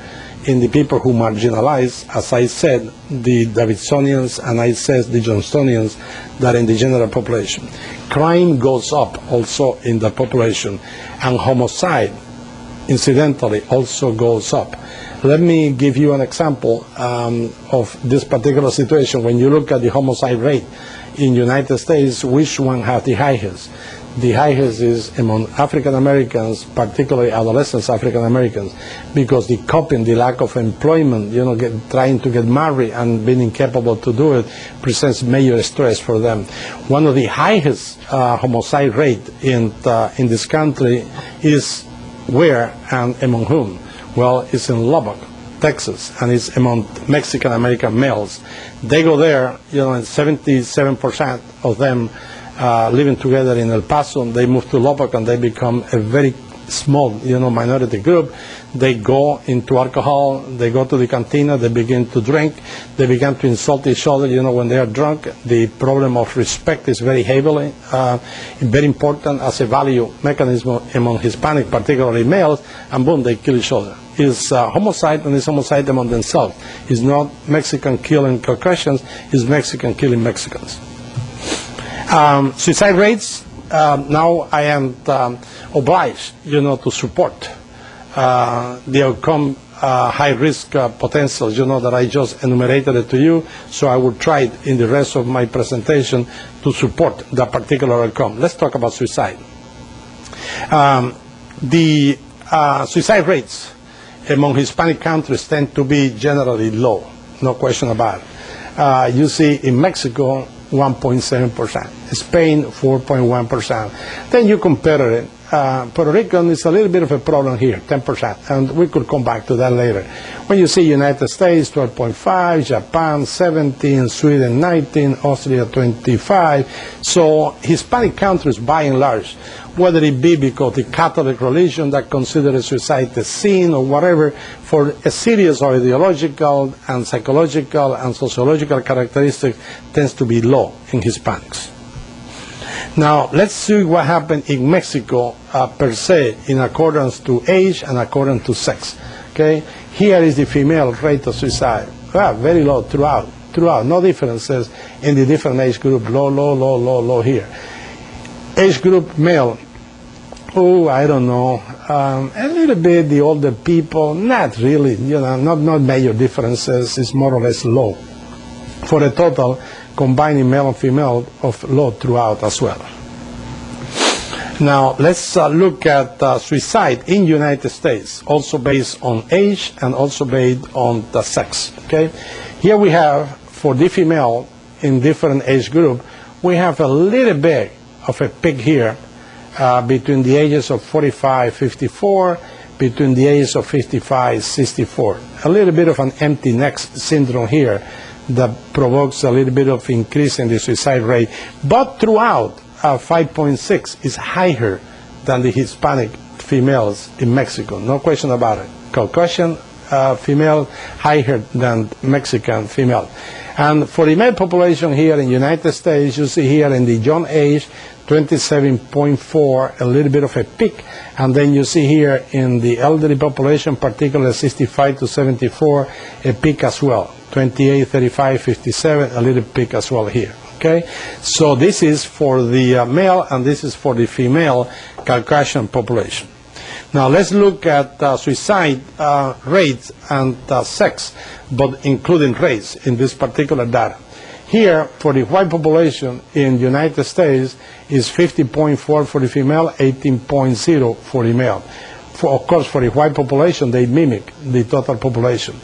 A: in the people who marginalize, as I said, the Davidsonians, and I said the Johnsonians, than in the general population. Crime goes up also in the population, and homicide, incidentally, also goes up. Let me give you an example of this particular situation. When you look at the homicide rate in the United States, which one has the highest? The highest is among African Americans, particularly adolescents African Americans, because the coping, the lack of employment, trying to get married and being incapable to do it, presents major stress for them. One of the highest homicide rate in this country is where and among whom? Well, it's in Lubbock, Texas, and it's among Mexican American males. They go there, and 77% of them living together in El Paso, they move to Lubbock, and they become a very small, minority group. They go into alcohol, they go to the cantina, they begin to drink, they begin to insult each other, when they are drunk. The problem of respect is very heavily, very important as a value mechanism among Hispanic, particularly males, and boom, they kill each other. It's homicide, and it's homicide among themselves. It's not Mexican killing Caucasians, it's Mexican killing Mexicans. Suicide rates, now I am obliged, to support the outcome high-risk potentials, that I just enumerated it to you, so I will try in the rest of my presentation to support that particular outcome. Let's talk about suicide. The suicide rates among Hispanic countries tend to be generally low, no question about it. You see in Mexico, 1.7%. Spain, 4.1%. Then you compare it. Puerto Rico is a little bit of a problem here, 10%, and we could come back to that later. When you see United States, 12.5, Japan, 17, Sweden, 19, Austria, 25. So Hispanic countries, by and large, whether it be because the Catholic religion that considers suicide a sin or whatever, for a series of ideological and psychological and sociological characteristics, tends to be low in Hispanics. Now, let's see what happened in Mexico per se, in accordance to age and according to sex. Okay, here is the female rate of suicide. Very low throughout. No differences in the different age group. Low here. Age group male. I don't know. A little bit the older people. Not really. Not major differences. It's more or less low. For a total, combining male and female, of low throughout as well. Now, let's look at suicide in the United States, also based on age and also based on the sex. Okay, here we have, for the female in different age group, we have a little bit of a peak here between the ages of 45, 54, between the ages of 55, 64. A little bit of an empty nest syndrome here that provokes a little bit of increase in the suicide rate. But throughout, 5.6 is higher than the Hispanic females in Mexico. No question about it. Caucasian female higher than Mexican female. And for the male population here in the United States, you see here in the young age, 27.4, a little bit of a peak. And then you see here in the elderly population, particularly 65 to 74, a peak as well. 28, 35, 57, a little peak as well here. Okay, so this is for the male, and this is for the female Caucasian population. Now let's look at suicide rates and sex, but including race in this particular data. Here, for the white population in the United States, is 50.4 for the female, 18.0 for the male. of course, for the white population, they mimic the total population.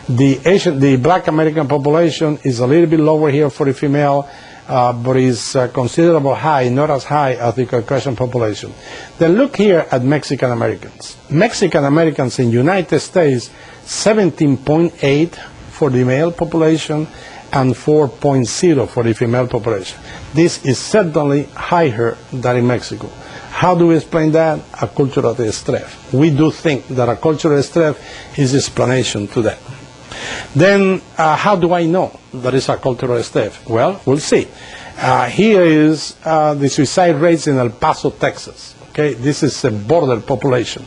A: The black American population is a little bit lower here for the female, but is considerable high, not as high as the Caucasian population. Then look here at Mexican Americans. Mexican Americans in the United States, 17.8 for the male population and 4.0 for the female population. This is certainly higher than in Mexico. How do we explain that? Accultural stress. We do think that accultural stress is the explanation to that. Then, how do I know that it's accultural stress? Well, we'll see. Here is the suicide rates in El Paso, Texas. Okay, this is a border population.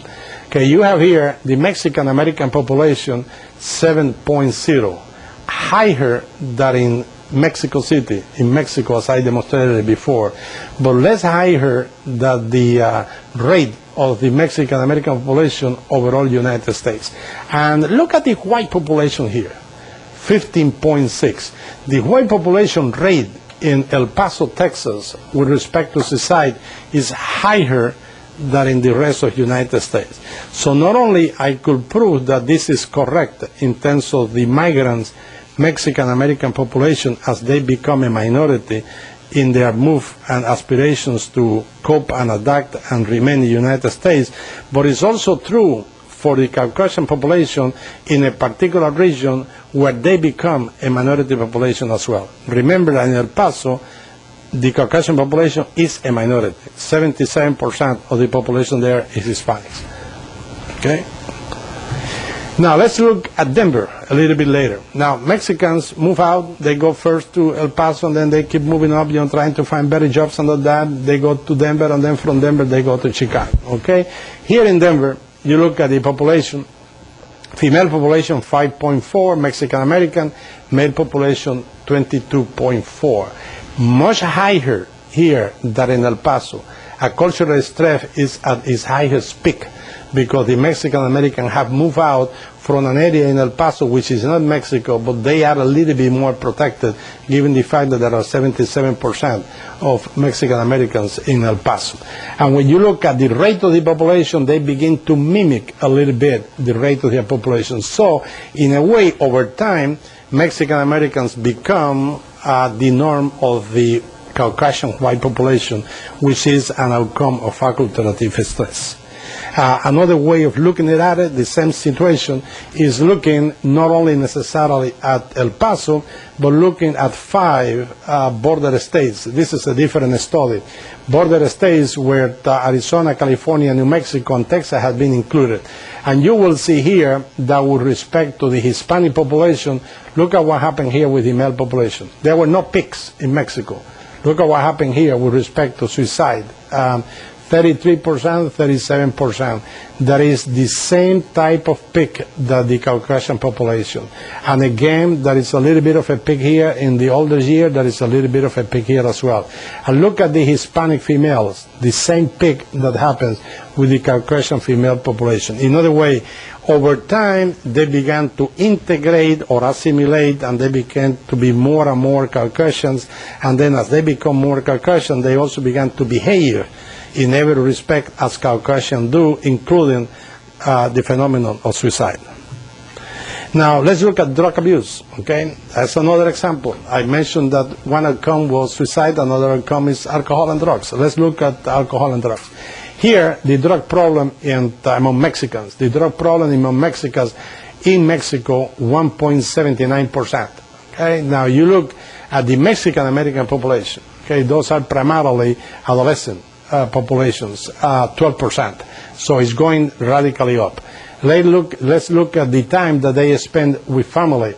A: Okay, you have here the Mexican American population, 7.0, higher than in Mexico City, in Mexico, as I demonstrated before, but less higher than the rate of the Mexican American population overall United States. And look at the white population here, 15.6. The white population rate in El Paso, Texas, with respect to suicide, is higher than in the rest of the United States. So not only I could prove that this is correct in terms of the migrants, Mexican American population, as they become a minority in their move and aspirations to cope and adapt and remain in the United States, but it's also true for the Caucasian population in a particular region where they become a minority population as well. Remember that in El Paso, the Caucasian population is a minority. 77% of the population there is Hispanics. Okay? Now, let's look at Denver a little bit later. Now, Mexicans move out. They go first to El Paso, and then they keep moving up, trying to find better jobs and all that. They go to Denver, and then from Denver, they go to Chicago. Okay? Here in Denver, you look at the population. Female population, 5.4. Mexican-American. Male population, 22.4. Much higher here than in El Paso. Accultural stress is at its highest peak, because the Mexican-American have moved out from an area in El Paso, which is not Mexico, but they are a little bit more protected, given the fact that there are 77% of Mexican-Americans in El Paso. And when you look at the rate of the population, they begin to mimic a little bit the rate of their population. So, in a way, over time, Mexican-Americans become the norm of the Caucasian white population, which is an outcome of acculturative stress. Another way of looking at it, the same situation, is looking not only necessarily at El Paso, but looking at 5 border states. This is a different study. Border states where Arizona, California, New Mexico, and Texas have been included. And you will see here that with respect to the Hispanic population, look at what happened here with the male population. There were no peaks in Mexico. Look at what happened here with respect to suicide. 33%, 37%. That is the same type of peak that the Caucasian population. And again, there is a little bit of a peak here in the older year. There is a little bit of a peak here as well. And look at the Hispanic females, the same peak that happens with the Caucasian female population. In other way, over time, they began to integrate or assimilate, and they began to be more and more Caucasians. And then as they become more Caucasian, they also began to behave in every respect as Caucasians do, including the phenomenon of suicide. Now, let's look at drug abuse, okay? That's another example. I mentioned that one outcome was suicide, another outcome is alcohol and drugs. So let's look at alcohol and drugs. Here, the drug problem among Mexicans. The drug problem among Mexicans in Mexico, 1.79%. Okay? Now, you look at the Mexican-American population. Okay? Those are primarily adolescent populations, 12%. So it's going radically up. Let's look at the time that they spend with family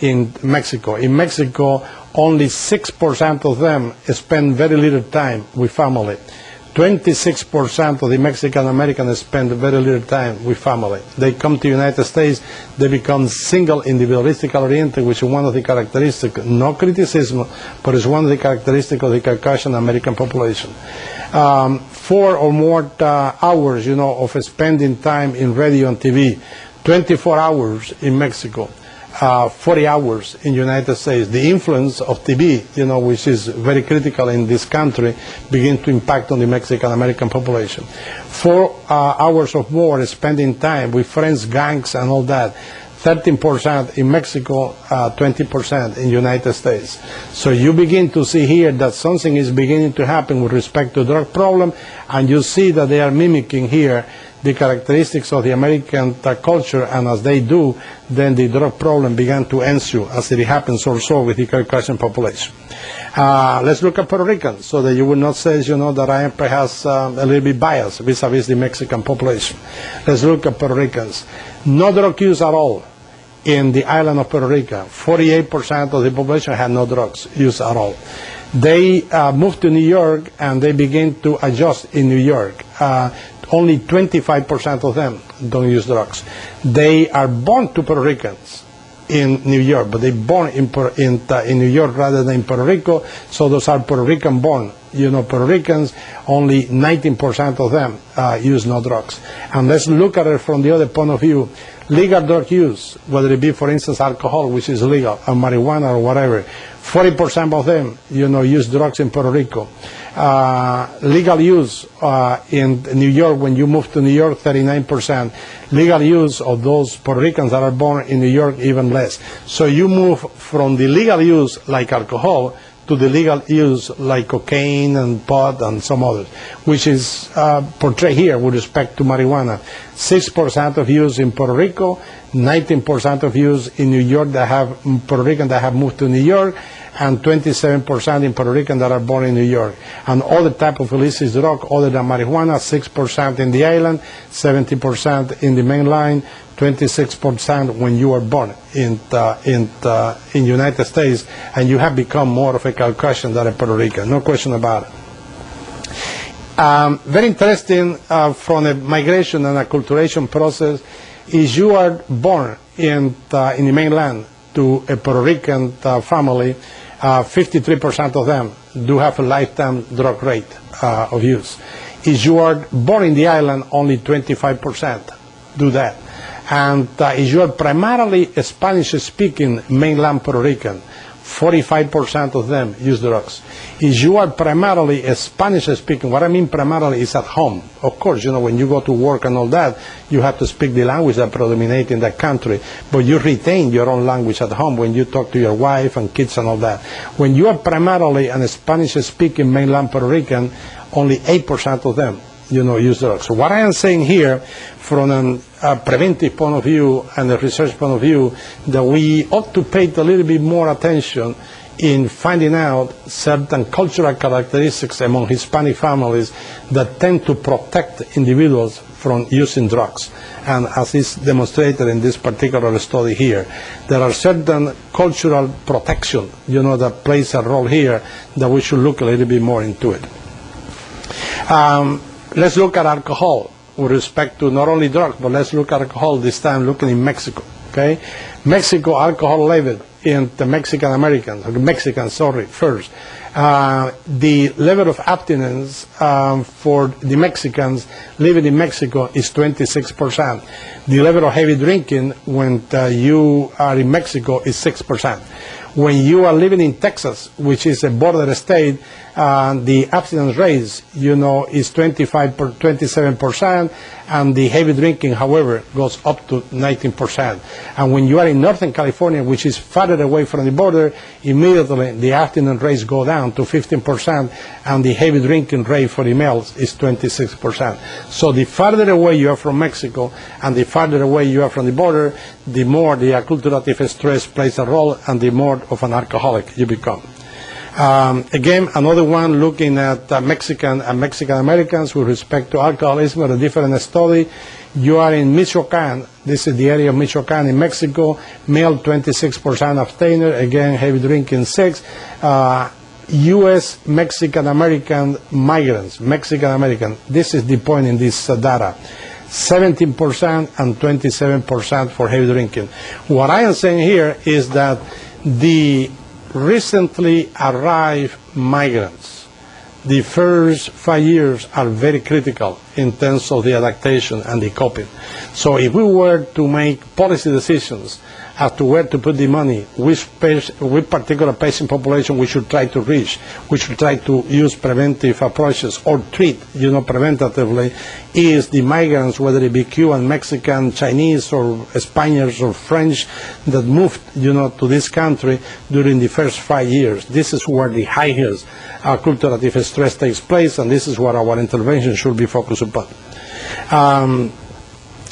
A: in Mexico. In Mexico, only 6% of them spend very little time with family. 26% of the Mexican Americans spend very little time with family. They come to the United States, they become single, individualistic oriented, which is one of the characteristics, no criticism, but it's one of the characteristics of the Caucasian American population. 4 or more hours, of spending time in radio and TV, 24 hours in Mexico. 40 hours in the United States. The influence of TB, which is very critical in this country, begin to impact on the Mexican-American population. 4 hours or more spending time with friends, gangs, and all that. 13% in Mexico, 20% in the United States. So you begin to see here that something is beginning to happen with respect to drug problem, and you see that they are mimicking here the characteristics of the American culture, and as they do, then the drug problem began to ensue, as it happens also with the Caucasian population. Let's look at Puerto Ricans, so that you will not say, that I am perhaps a little bit biased vis-a-vis the Mexican population. Let's look at Puerto Ricans. No drug use at all in the island of Puerto Rico. 48% of the population had no drugs use at all. They moved to New York, and they begin to adjust in New York. Only 25% of them don't use drugs. They are born to Puerto Ricans in New York, but they're born in New York rather than in Puerto Rico, so those are Puerto Rican born. Puerto Ricans, only 19% of them use no drugs. And let's look at it from the other point of view. Legal drug use, whether it be, for instance, alcohol, which is legal, or marijuana or whatever, 40% of them, use drugs in Puerto Rico. Legal use in New York, when you move to New York, 39%. Legal use of those Puerto Ricans that are born in New York, even less. So you move from the legal use, like alcohol, to the legal use like cocaine and pot and some others, which is portrayed here with respect to marijuana. 6% of use in Puerto Rico, 19% of use in New York that have Puerto Rican that have moved to New York, and 27% in Puerto Rican that are born in New York. And other type of illicit drug other than marijuana, 6% in the island, 70% in the mainline, 26% when you are born in the United States, and you have become more of a Caucasian than a Puerto Rican, no question about it. Very interesting from a migration and acculturation process is you are born in the mainland to a Puerto Rican family, 53% of them do have a lifetime drug rate of use. If you are born in the island, only 25% do that. And if you are primarily a Spanish-speaking mainland Puerto Rican, 45% of them use drugs. If you are primarily a Spanish-speaking, what I mean primarily is at home. Of course, when you go to work and all that, you have to speak the language that predominates in that country, but you retain your own language at home when you talk to your wife and kids and all that. When you are primarily a Spanish-speaking mainland Puerto Rican, only 8% of them use drugs. So what I am saying here, from a preventive point of view and a research point of view, that we ought to pay a little bit more attention in finding out certain cultural characteristics among Hispanic families that tend to protect individuals from using drugs. And as is demonstrated in this particular study here, there are certain cultural protection, that plays a role here, that we should look a little bit more into it. Let's look at alcohol with respect to not only drugs, but let's look at alcohol this time looking in Mexico. Okay, Mexico alcohol level in the Mexicans, first. The level of abstinence for the Mexicans living in Mexico is 26%. The level of heavy drinking when you are in Mexico is 6%. When you are living in Texas, which is a border state, the abstinence rate, is 27%, and the heavy drinking, however, goes up to 19%. And when you are in Northern California, which is farther away from the border, immediately the abstinence rates go down to 15%, and the heavy drinking rate for the males is 26%. So the farther away you are from Mexico, and the farther away you are from the border, the more the acculturative stress plays a role, and the more of an alcoholic you become. Again, another one looking at Mexican and Mexican Americans with respect to alcoholism, a different study. You are in Michoacan. This is the area of Michoacan in Mexico. Male 26% abstainer. Again, heavy drinking 6. U.S. Mexican American migrants, Mexican American. This is the point in this data. 17% and 27% for heavy drinking. What I am saying here is that the recently arrived migrants, the first 5 years are very critical in terms of the adaptation and the coping. So if we were to make policy decisions as to where to put the money, which particular patient population we should try to reach, we should try to use preventive approaches or treat, preventatively, is the migrants, whether it be Cuban, Mexican, Chinese, or Spaniards or French that moved, to this country during the first 5 years. This is where the highest acculturative stress takes place, and this is where our intervention should be focused upon.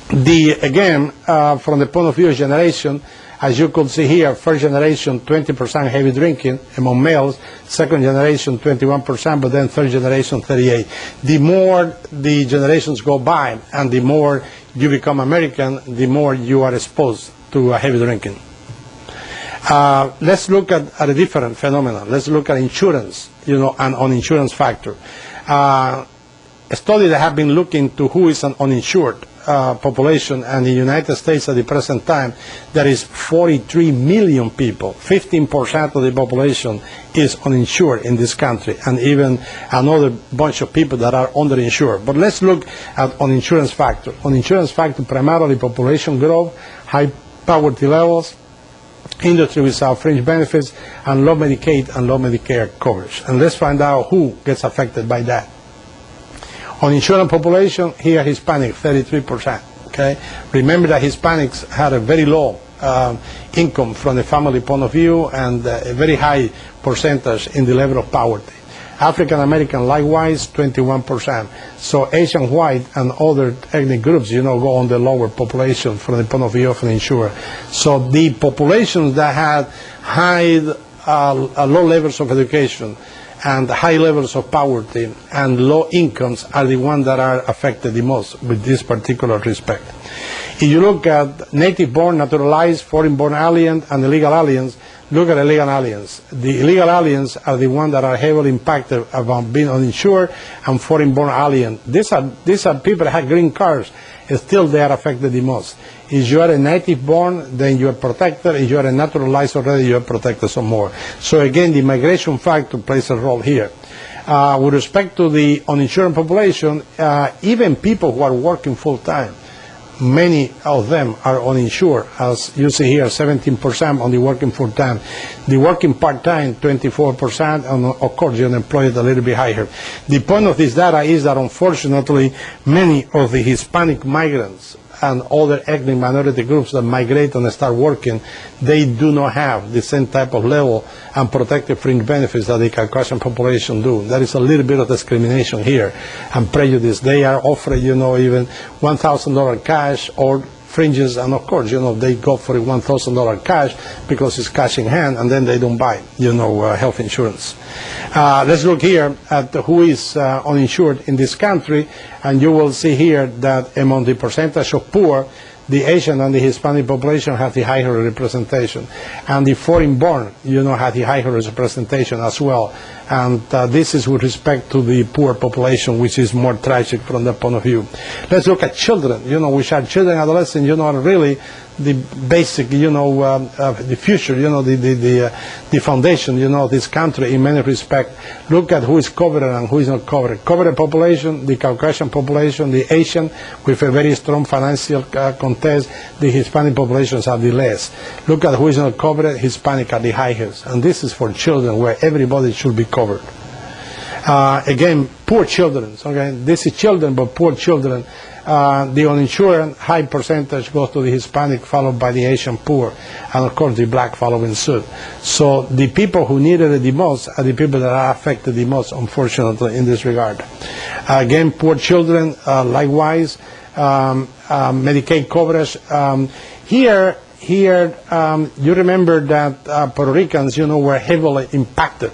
A: Again, from the point of view of generation, as you could see here, first generation, 20% heavy drinking among males, second generation, 21%, but then third generation, 38%. The more the generations go by and the more you become American, the more you are exposed to heavy drinking. Let's look at a different phenomenon. Let's look at insurance, and on insurance factor. A study that have been looking to who is an uninsured population, and in the United States at the present time, there is 43 million people. 15% of the population is uninsured in this country, and even another bunch of people that are underinsured. But let's look at uninsurance factor. Uninsurance factor, primarily population growth, high poverty levels, industry without fringe benefits, and low Medicaid and low Medicare coverage. And let's find out who gets affected by that. Uninsured population, here Hispanic, 33%. Okay? Remember that Hispanics had a very low income from the family point of view, and a very high percentage in the level of poverty. African American, likewise, 21%. So Asian white and other ethnic groups, go on the lower population from the point of view of uninsured. So the populations that had low levels of education and high levels of poverty and low incomes are the ones that are affected the most with this particular respect. If you look at native-born, naturalized, foreign-born alien, and illegal aliens, look at illegal aliens. The illegal aliens are the ones that are heavily impacted about being uninsured, and foreign-born alien. These are people that have green cards, and still they are affected the most. If you are a native-born, then you are protected. If you are a naturalized already, you are protected some more. So again, the migration factor plays a role here. With respect to the uninsured population, even people who are working full-time, many of them are uninsured. As you see here, 17% on the working full-time. The working part-time, 24%, and of course the unemployed a little bit higher. The point of this data is that unfortunately many of the Hispanic migrants and other ethnic minority groups that migrate and start working, they do not have the same type of level and protective fringe benefits that the Caucasian population do. There is a little bit of discrimination here and prejudice. They are offered, even $1,000 cash or fringes, and of course, they go for $1,000 cash because it's cash in hand, and then they don't buy, health insurance. Let's look here at who is uninsured in this country, and you will see here that among the percentage of poor, the Asian and the Hispanic population have the higher representation, and the foreign-born, have the higher representation as well. And this is with respect to the poor population, which is more tragic from that point of view. Let's look at children, which are children, adolescents, are really the basic, the future, the foundation, this country in many respects. Look at who is covered and who is not covered. Covered population, the Caucasian population, the Asian, with a very strong financial contest. The Hispanic populations are the less. Look at who is not covered. Hispanic are the highest. And this is for children, where everybody should be covered. Again, poor children. Okay, this is children, but poor children. The uninsured, high percentage goes to the Hispanic, followed by the Asian poor, and of course the black following suit. So the people who needed it the most are the people that are affected the most, unfortunately, in this regard. Again, poor children, likewise, Medicaid coverage. Here, you remember that Puerto Ricans, were heavily impacted.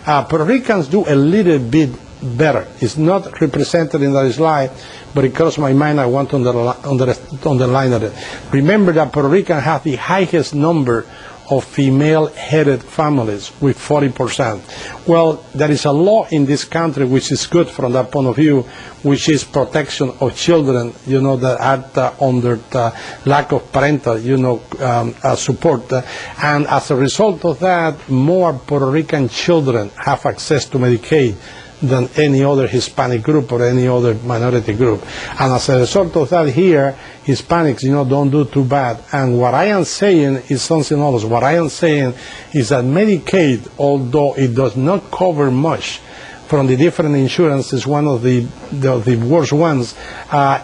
A: Puerto Ricans do a little bit better. It's not represented in that slide, but it crossed my mind. I want to underline it. Remember that Puerto Rican have the highest number of female-headed families, with 40%. Well, there is a law in this country which is good from that point of view, which is protection of children, that are under the lack of parental, support. And as a result of that, more Puerto Rican children have access to Medicaid than any other Hispanic group or any other minority group. And as a result of that here, Hispanics, don't do too bad. And what I am saying is something else. What I am saying is that Medicaid, although it does not cover much from the different insurances, one of the worst ones,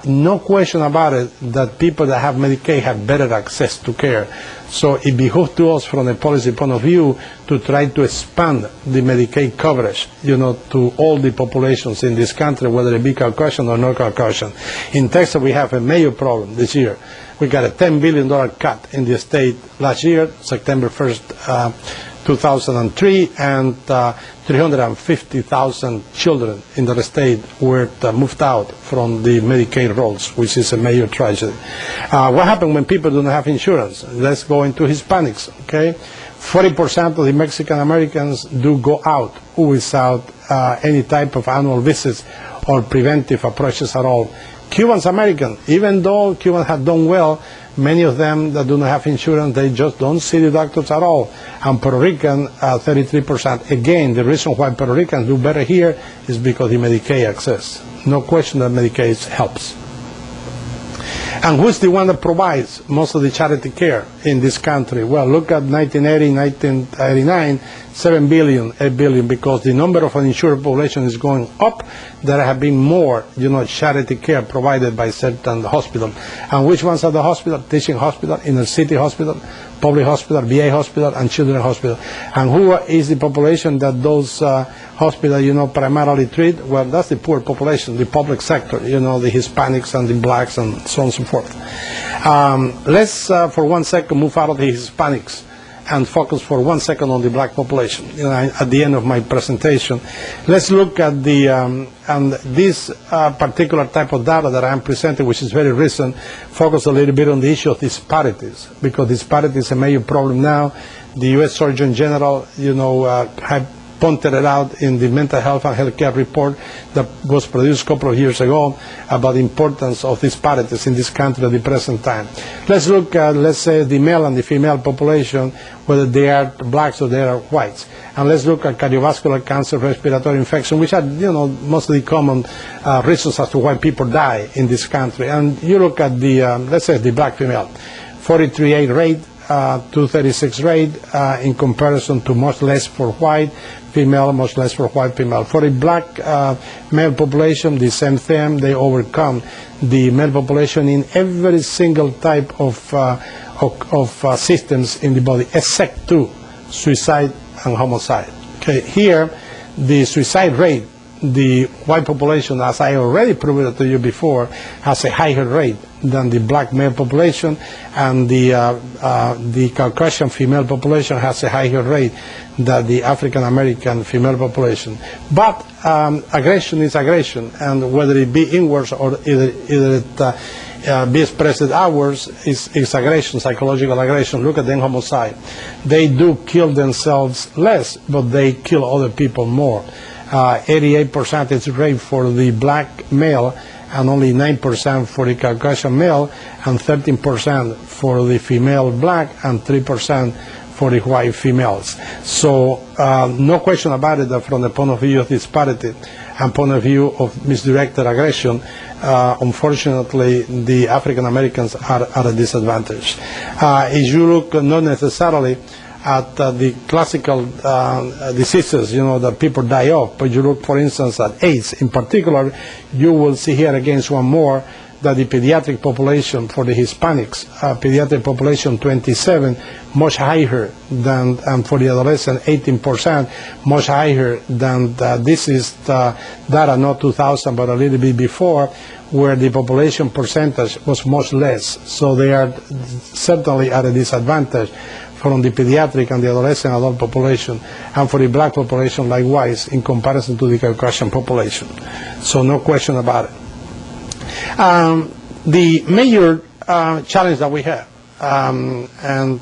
A: no question about it that people that have Medicaid have better access to care. So it behooves to us from a policy point of view to try to expand the Medicaid coverage, to all the populations in this country, whether it be Caucasian or not Caucasian. In Texas, we have a major problem this year. We got a $10 billion cut in the state last year, September 1st, 2003, and 350,000 children in the state were moved out from the Medicaid rolls, which is a major tragedy. What happened when people do not have insurance? Let's go into Hispanics, okay? 40% of the Mexican Americans do go out without any type of annual visits or preventive approaches at all. Cubans American, even though Cubans have done well, many of them that do not have insurance, they just don't see the doctors at all. And Puerto Rican, 33%. Again, the reason why Puerto Ricans do better here is because of the Medicaid access. No question that Medicaid helps. And who's the one that provides most of the charity care in this country? Well, look at 1980, 1989, 7 billion, 8 billion, because the number of uninsured population is going up. There have been more, charity care provided by certain hospitals. And which ones are the hospital? Teaching hospital, inner city hospital, public hospital, VA hospital, and children's hospital. And who is the population that those hospitals, primarily treat? Well, that's the poor population, the public sector, the Hispanics and the blacks and so on and so forth. Let's, for 1 second, move out of the Hispanics and focus for 1 second on the black population. At the end of my presentation, let's look at this particular type of data that I'm presenting, which is very recent, focus a little bit on the issue of disparities, because disparities is a major problem now. The U.S. Surgeon General, have pointed it out in the mental health and healthcare report that was produced a couple of years ago about the importance of disparities in this country at the present time. Let's look at, let's say, the male and the female population, whether they are blacks or they are whites. And let's look at cardiovascular cancer, respiratory infection, which are, mostly common reasons as to why people die in this country. And you look at the, let's say, the black female, 43.8 rate, 236 rate in comparison to much less for white female, much less for white female. For the black male population, the same thing. They overcome the male population in every single type of systems in the body, except two, suicide and homicide. Okay, here the suicide rate, the white population, as I already proved it to you before, has a higher rate than the black male population, and the Caucasian female population has a higher rate than the African American female population. But aggression is aggression, and whether it be inwards or either it be expressed outwards, is aggression, psychological aggression. Look at the homicide. They do kill themselves less, but they kill other people more. 88% rate for the black male, and only 9% for the Caucasian male, and 13% for the female black, and 3% for the white females. So no question about it that from the point of view of disparity and point of view of misdirected aggression, unfortunately, the African Americans are at a disadvantage. If you look not necessarily at the classical diseases, that people die of, but you look, for instance, at AIDS in particular, you will see here against one more that the pediatric population for the Hispanics, pediatric population 27, much higher than, and for the adolescent 18%, much higher than this is data not 2000 but a little bit before, where the population percentage was much less. So they are certainly at a disadvantage from the pediatric and the adolescent adult population, and for the black population likewise in comparison to the Caucasian population. So no question about it. The major challenge that we have, and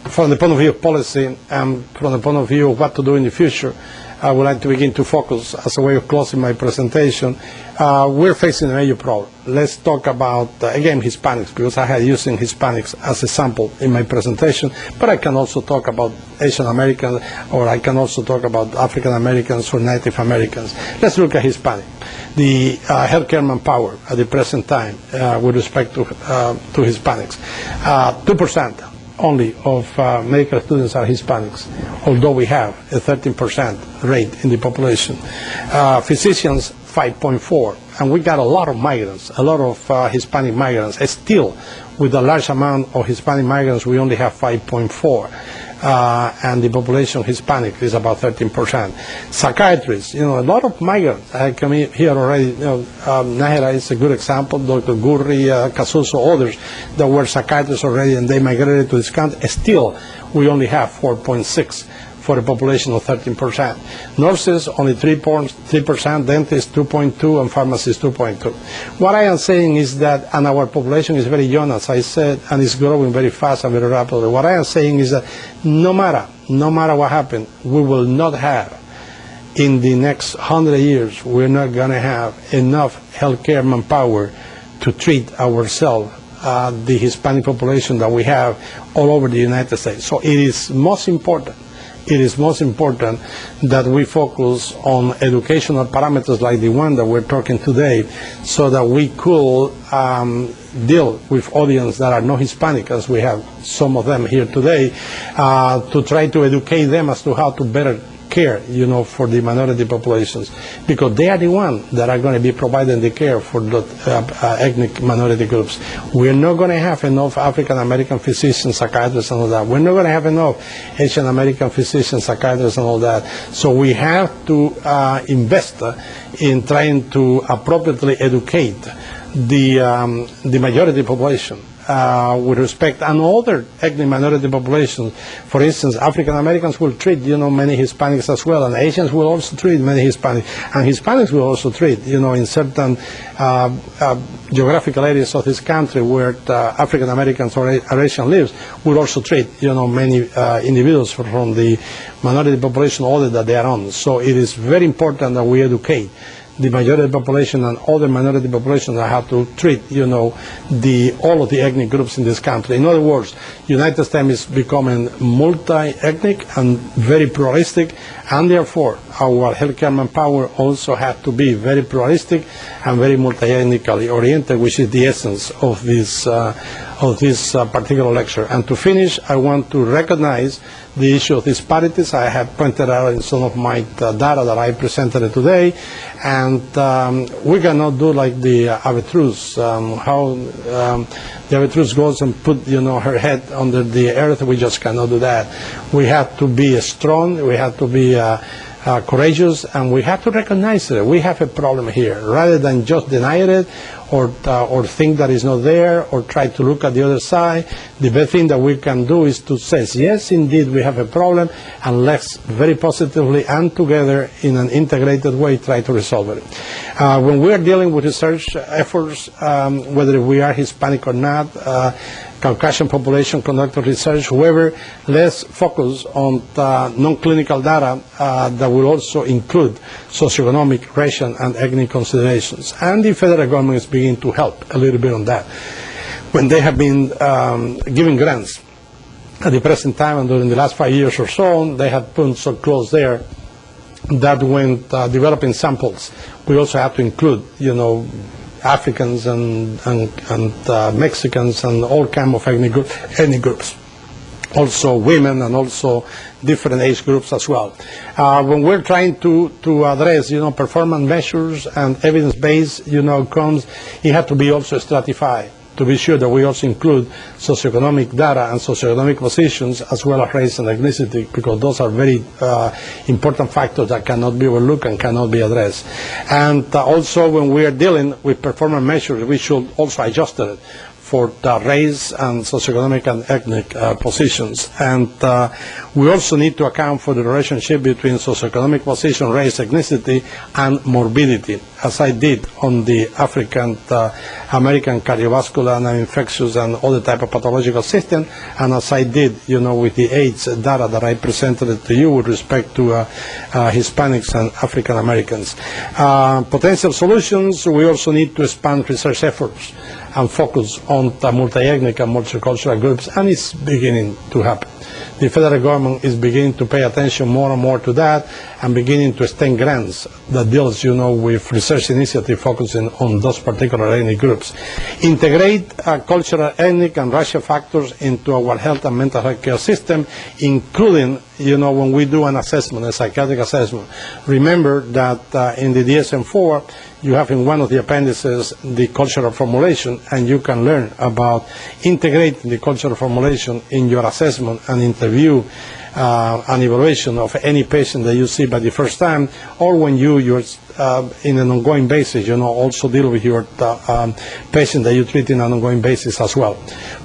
A: from the point of view of policy and from the point of view of what to do in the future, I would like to begin to focus, as a way of closing my presentation. We're facing a major problem. Let's talk about, again, Hispanics, because I had using Hispanics as a sample in my presentation, but I can also talk about Asian Americans, or I can also talk about African Americans or Native Americans. Let's look at Hispanic. The healthcare manpower at the present time with respect to Hispanics. 2% only of medical students are Hispanics, although we have a 13% rate in the population. Physicians, 5.4, and we got a lot of migrants, a lot of Hispanic migrants. Still, with a large amount of Hispanic migrants, we only have 5.4. And the population Hispanic is about 13%. Psychiatrists, a lot of migrants. I come here already, Nahera is a good example, Dr. Gurri, Casuso, others that were psychiatrists already and they migrated to this country. Still, we only have 4.6 for a population of 13%. Nurses, only 3%, dentists, 2.2%, and pharmacists, 2.2%. What I am saying is that, and our population is very young, as I said, and it's growing very fast and very rapidly. What I am saying is that no matter what happens, we will not have, in the next 100 years, we're not going to have enough healthcare manpower to treat ourselves, the Hispanic population that we have all over the United States. So it is most important that we focus on educational parameters like the one that we're talking today, so that we could deal with audience that are not Hispanic, as we have some of them here today, to try to educate them as to how to better care, for the minority populations, because they are the ones that are going to be providing the care for the ethnic minority groups. We're not going to have enough African American physicians, psychiatrists, and all that. We're not going to have enough Asian American physicians, psychiatrists, and all that. So we have to invest in trying to appropriately educate the majority population. With respect, and other ethnic minority populations. For instance, African Americans will treat, many Hispanics as well, and Asians will also treat many Hispanics, and Hispanics will also treat, in certain geographical areas of this country where African Americans or Asian lives, will also treat, many individuals from the minority population order that they are on. So it is very important that we educate the majority population and other minority populations that have to treat, all of the ethnic groups in this country. In other words, United States is becoming multi-ethnic and very pluralistic, and therefore our healthcare manpower also has to be very pluralistic and very multi-ethnically oriented, which is the essence of this particular lecture. And to finish, I want to recognize the issue of disparities. I have pointed out in some of my data that I presented today, and we cannot do like the avestruz, how the avestruz goes and put her head under the earth. We just cannot do that. We have to be strong, we have to be courageous, and we have to recognize it. We have a problem here, rather than just deny it or think that it's not there or try to look at the other side. The best thing that we can do is to say, yes, indeed, we have a problem, and let's very positively and together in an integrated way try to resolve it. When we are dealing with research efforts, whether we are Hispanic or not, Caucasian population conducted research, whoever, let's focus on non-clinical data that will also include socioeconomic, racial, and ethnic considerations. And the federal government is beginning to help a little bit on that. When they have been giving grants at the present time, and during the last 5 years or so, they have put so close there that when developing samples, we also have to include, Africans and Mexicans and all kinds of ethnic groups. Also women and also different age groups as well. When we're trying to address, performance measures and evidence-based, outcomes, it has to be also stratified, to be sure that we also include socioeconomic data and socioeconomic positions, as well as race and ethnicity, because those are very important factors that cannot be overlooked and cannot be addressed. And also when we are dealing with performance measures, we should also adjust it for race and socioeconomic and ethnic positions. And we also need to account for the relationship between socioeconomic position, race, ethnicity, and morbidity, as I did on the African American cardiovascular and infectious and other type of pathological system, and as I did, with the AIDS data that I presented to you with respect to Hispanics and African Americans. Potential solutions, we also need to expand research efforts and focus on the multi-ethnic and multicultural groups, and it's beginning to happen. The federal government is beginning to pay attention more and more to that and beginning to extend grants that deals, with research initiative focusing on those particular ethnic groups. Integrate cultural, ethnic, and racial factors into our health and mental health care system, including, when we do an assessment, a psychiatric assessment. Remember that in the DSM-4, you have in one of the appendices the cultural formulation, and you can learn about integrating the cultural formulation in your assessment and interview an evaluation of any patient that you see by the first time, or when you're in an ongoing basis, also deal with your patient that you treat in an ongoing basis as well.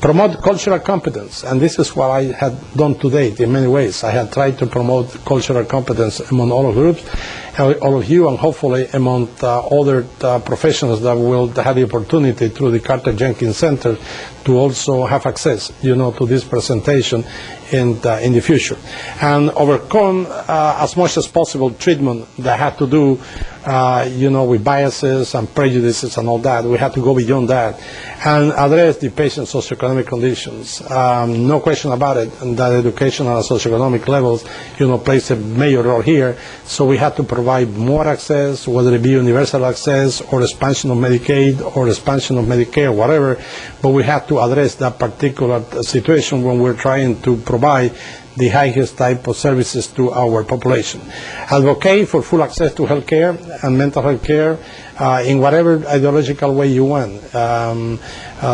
A: Promote cultural competence, and this is what I had done to date in many ways. I have tried to promote cultural competence among all groups, all of you, and hopefully among other professionals that will have the opportunity through the Carter-Jenkins Center to also have access, to this presentation in the future. And overcome as much as possible treatment that had to do with biases and prejudices and all that. We have to go beyond that and address the patient's socioeconomic conditions. No question about it, and that educational and socioeconomic levels, plays a major role here. So we have to provide more access, whether it be universal access or expansion of Medicaid or expansion of Medicare, whatever. But we have to address that particular situation when we're trying to provide the highest type of services to our population. Advocate for full access to health care and mental health care in whatever ideological way you want.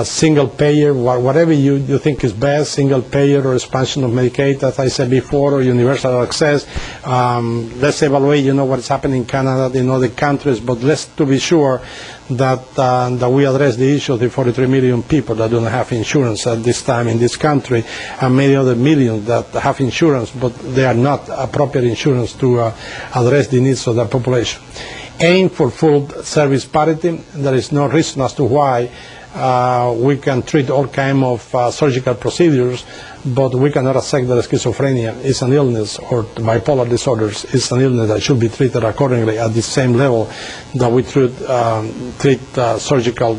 A: Single payer, whatever you think is best, single payer or expansion of Medicaid, as I said before, or universal access. Let's evaluate, what's happening in Canada, in other countries, but let's to be sure that we address the issue of the 43 million people that don't have insurance at this time in this country, and many other millions that have insurance, but they are not appropriate insurance to address the needs of the population. Aim for full service parity. There is no reason as to why we can treat all kinds of surgical procedures, but we cannot accept that schizophrenia is an illness, or bipolar disorders is an illness that should be treated accordingly at the same level that we treat surgical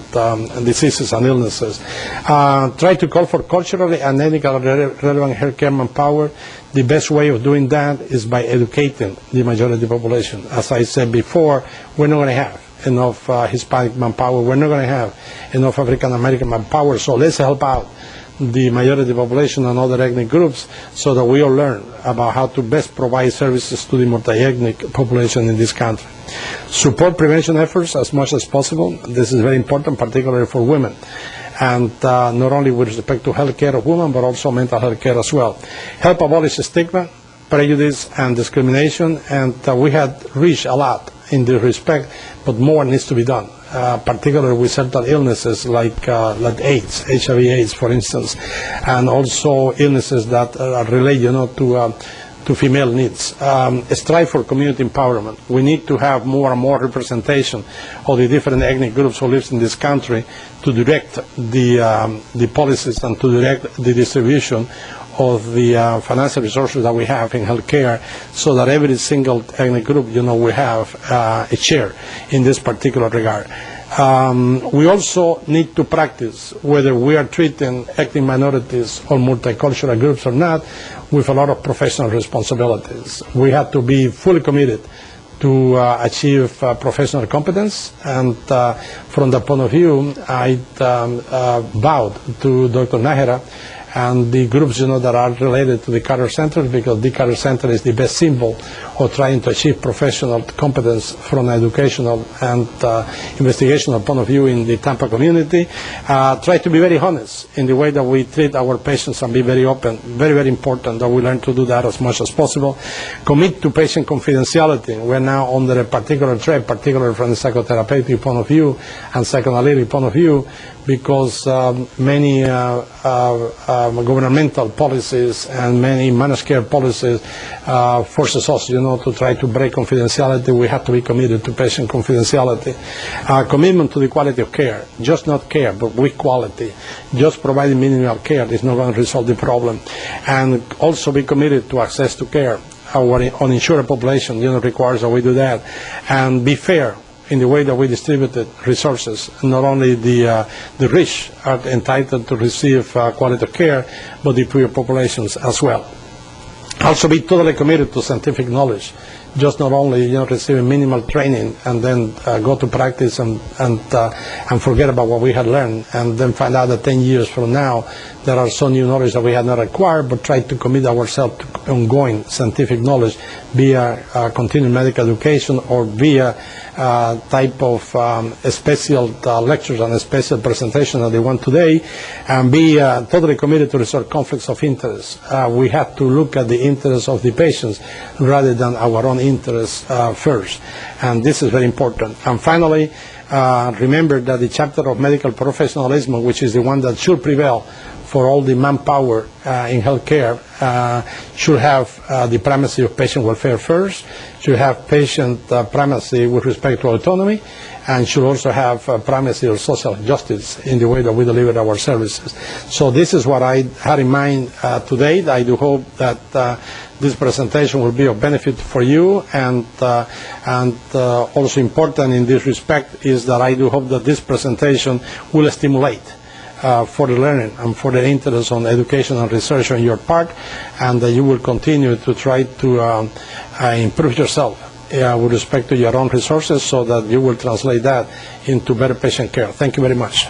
A: diseases and illnesses. Try to call for culturally and ethnically relevant healthcare manpower. The best way of doing that is by educating the majority of the population. As I said before, we're not going to have enough Hispanic manpower. We're not going to have enough African American manpower. So let's help out the majority of the population and other ethnic groups so that we all learn about how to best provide services to the multi-ethnic population in this country. Support prevention efforts as much as possible. This is very important, particularly for women. And not only with respect to health care of women, but also mental health care as well. Help abolish stigma, prejudice, and discrimination. And we had reached a lot in this respect, but more needs to be done, particularly with certain illnesses like AIDS, HIV/AIDS, for instance, and also illnesses that relate, to female needs. Strive for community empowerment. We need to have more and more representation of the different ethnic groups who live in this country to direct the policies and to direct the distribution of the financial resources that we have in healthcare, so that every single ethnic group, we have a share in this particular regard. We also need to practice, whether we are treating ethnic minorities or multicultural groups or not, with a lot of professional responsibilities. We have to be fully committed to achieve professional competence, and from that point of view, I vowed to Dr. Nahera and the groups, that are related to the Carter Center, because the Carter Center is the best symbol of trying to achieve professional competence from an educational and investigational point of view in the Tampa community. Try to be very honest in the way that we treat our patients and be very open. Very, very important that we learn to do that as much as possible. Commit to patient confidentiality. We're now under a particular threat, particularly from the psychotherapeutic point of view and psychoanalytic point of view, because many governmental policies and many managed care policies forces us, to try to break confidentiality. We have to be committed to patient confidentiality. Commitment to the quality of care, just not care, but with quality. Just providing minimal care is not going to resolve the problem. And also be committed to access to care. Our uninsured population, requires that we do that. And be fair in the way that we distributed resources. Not only the rich are entitled to receive quality of care, but the poor populations as well. Also be totally committed to scientific knowledge. Just not only receiving minimal training and then go to practice and forget about what we had learned, and then find out that 10 years from now there are some new knowledge that we had not acquired, but try to commit ourselves to ongoing scientific knowledge via continuing medical education or via type of special lectures and special presentation that they want today, and be totally committed to resolve conflicts of interest. We have to look at the interests of the patients rather than our own interests first, and this is very important. And finally, remember that the chapter of medical professionalism, which is the one that should prevail for all the manpower in healthcare, should have the primacy of patient welfare first, should have patient primacy with respect to autonomy, and should also have primacy of social justice in the way that we deliver our services. So this is what I had in mind today. I do hope that this presentation will be of benefit for you, and also important in this respect is that I do hope that this presentation will stimulate for the learning and for the interest on education and research on your part, and that you will continue to try to improve yourself with respect to your own resources, so that you will translate that into better patient care. Thank you very much.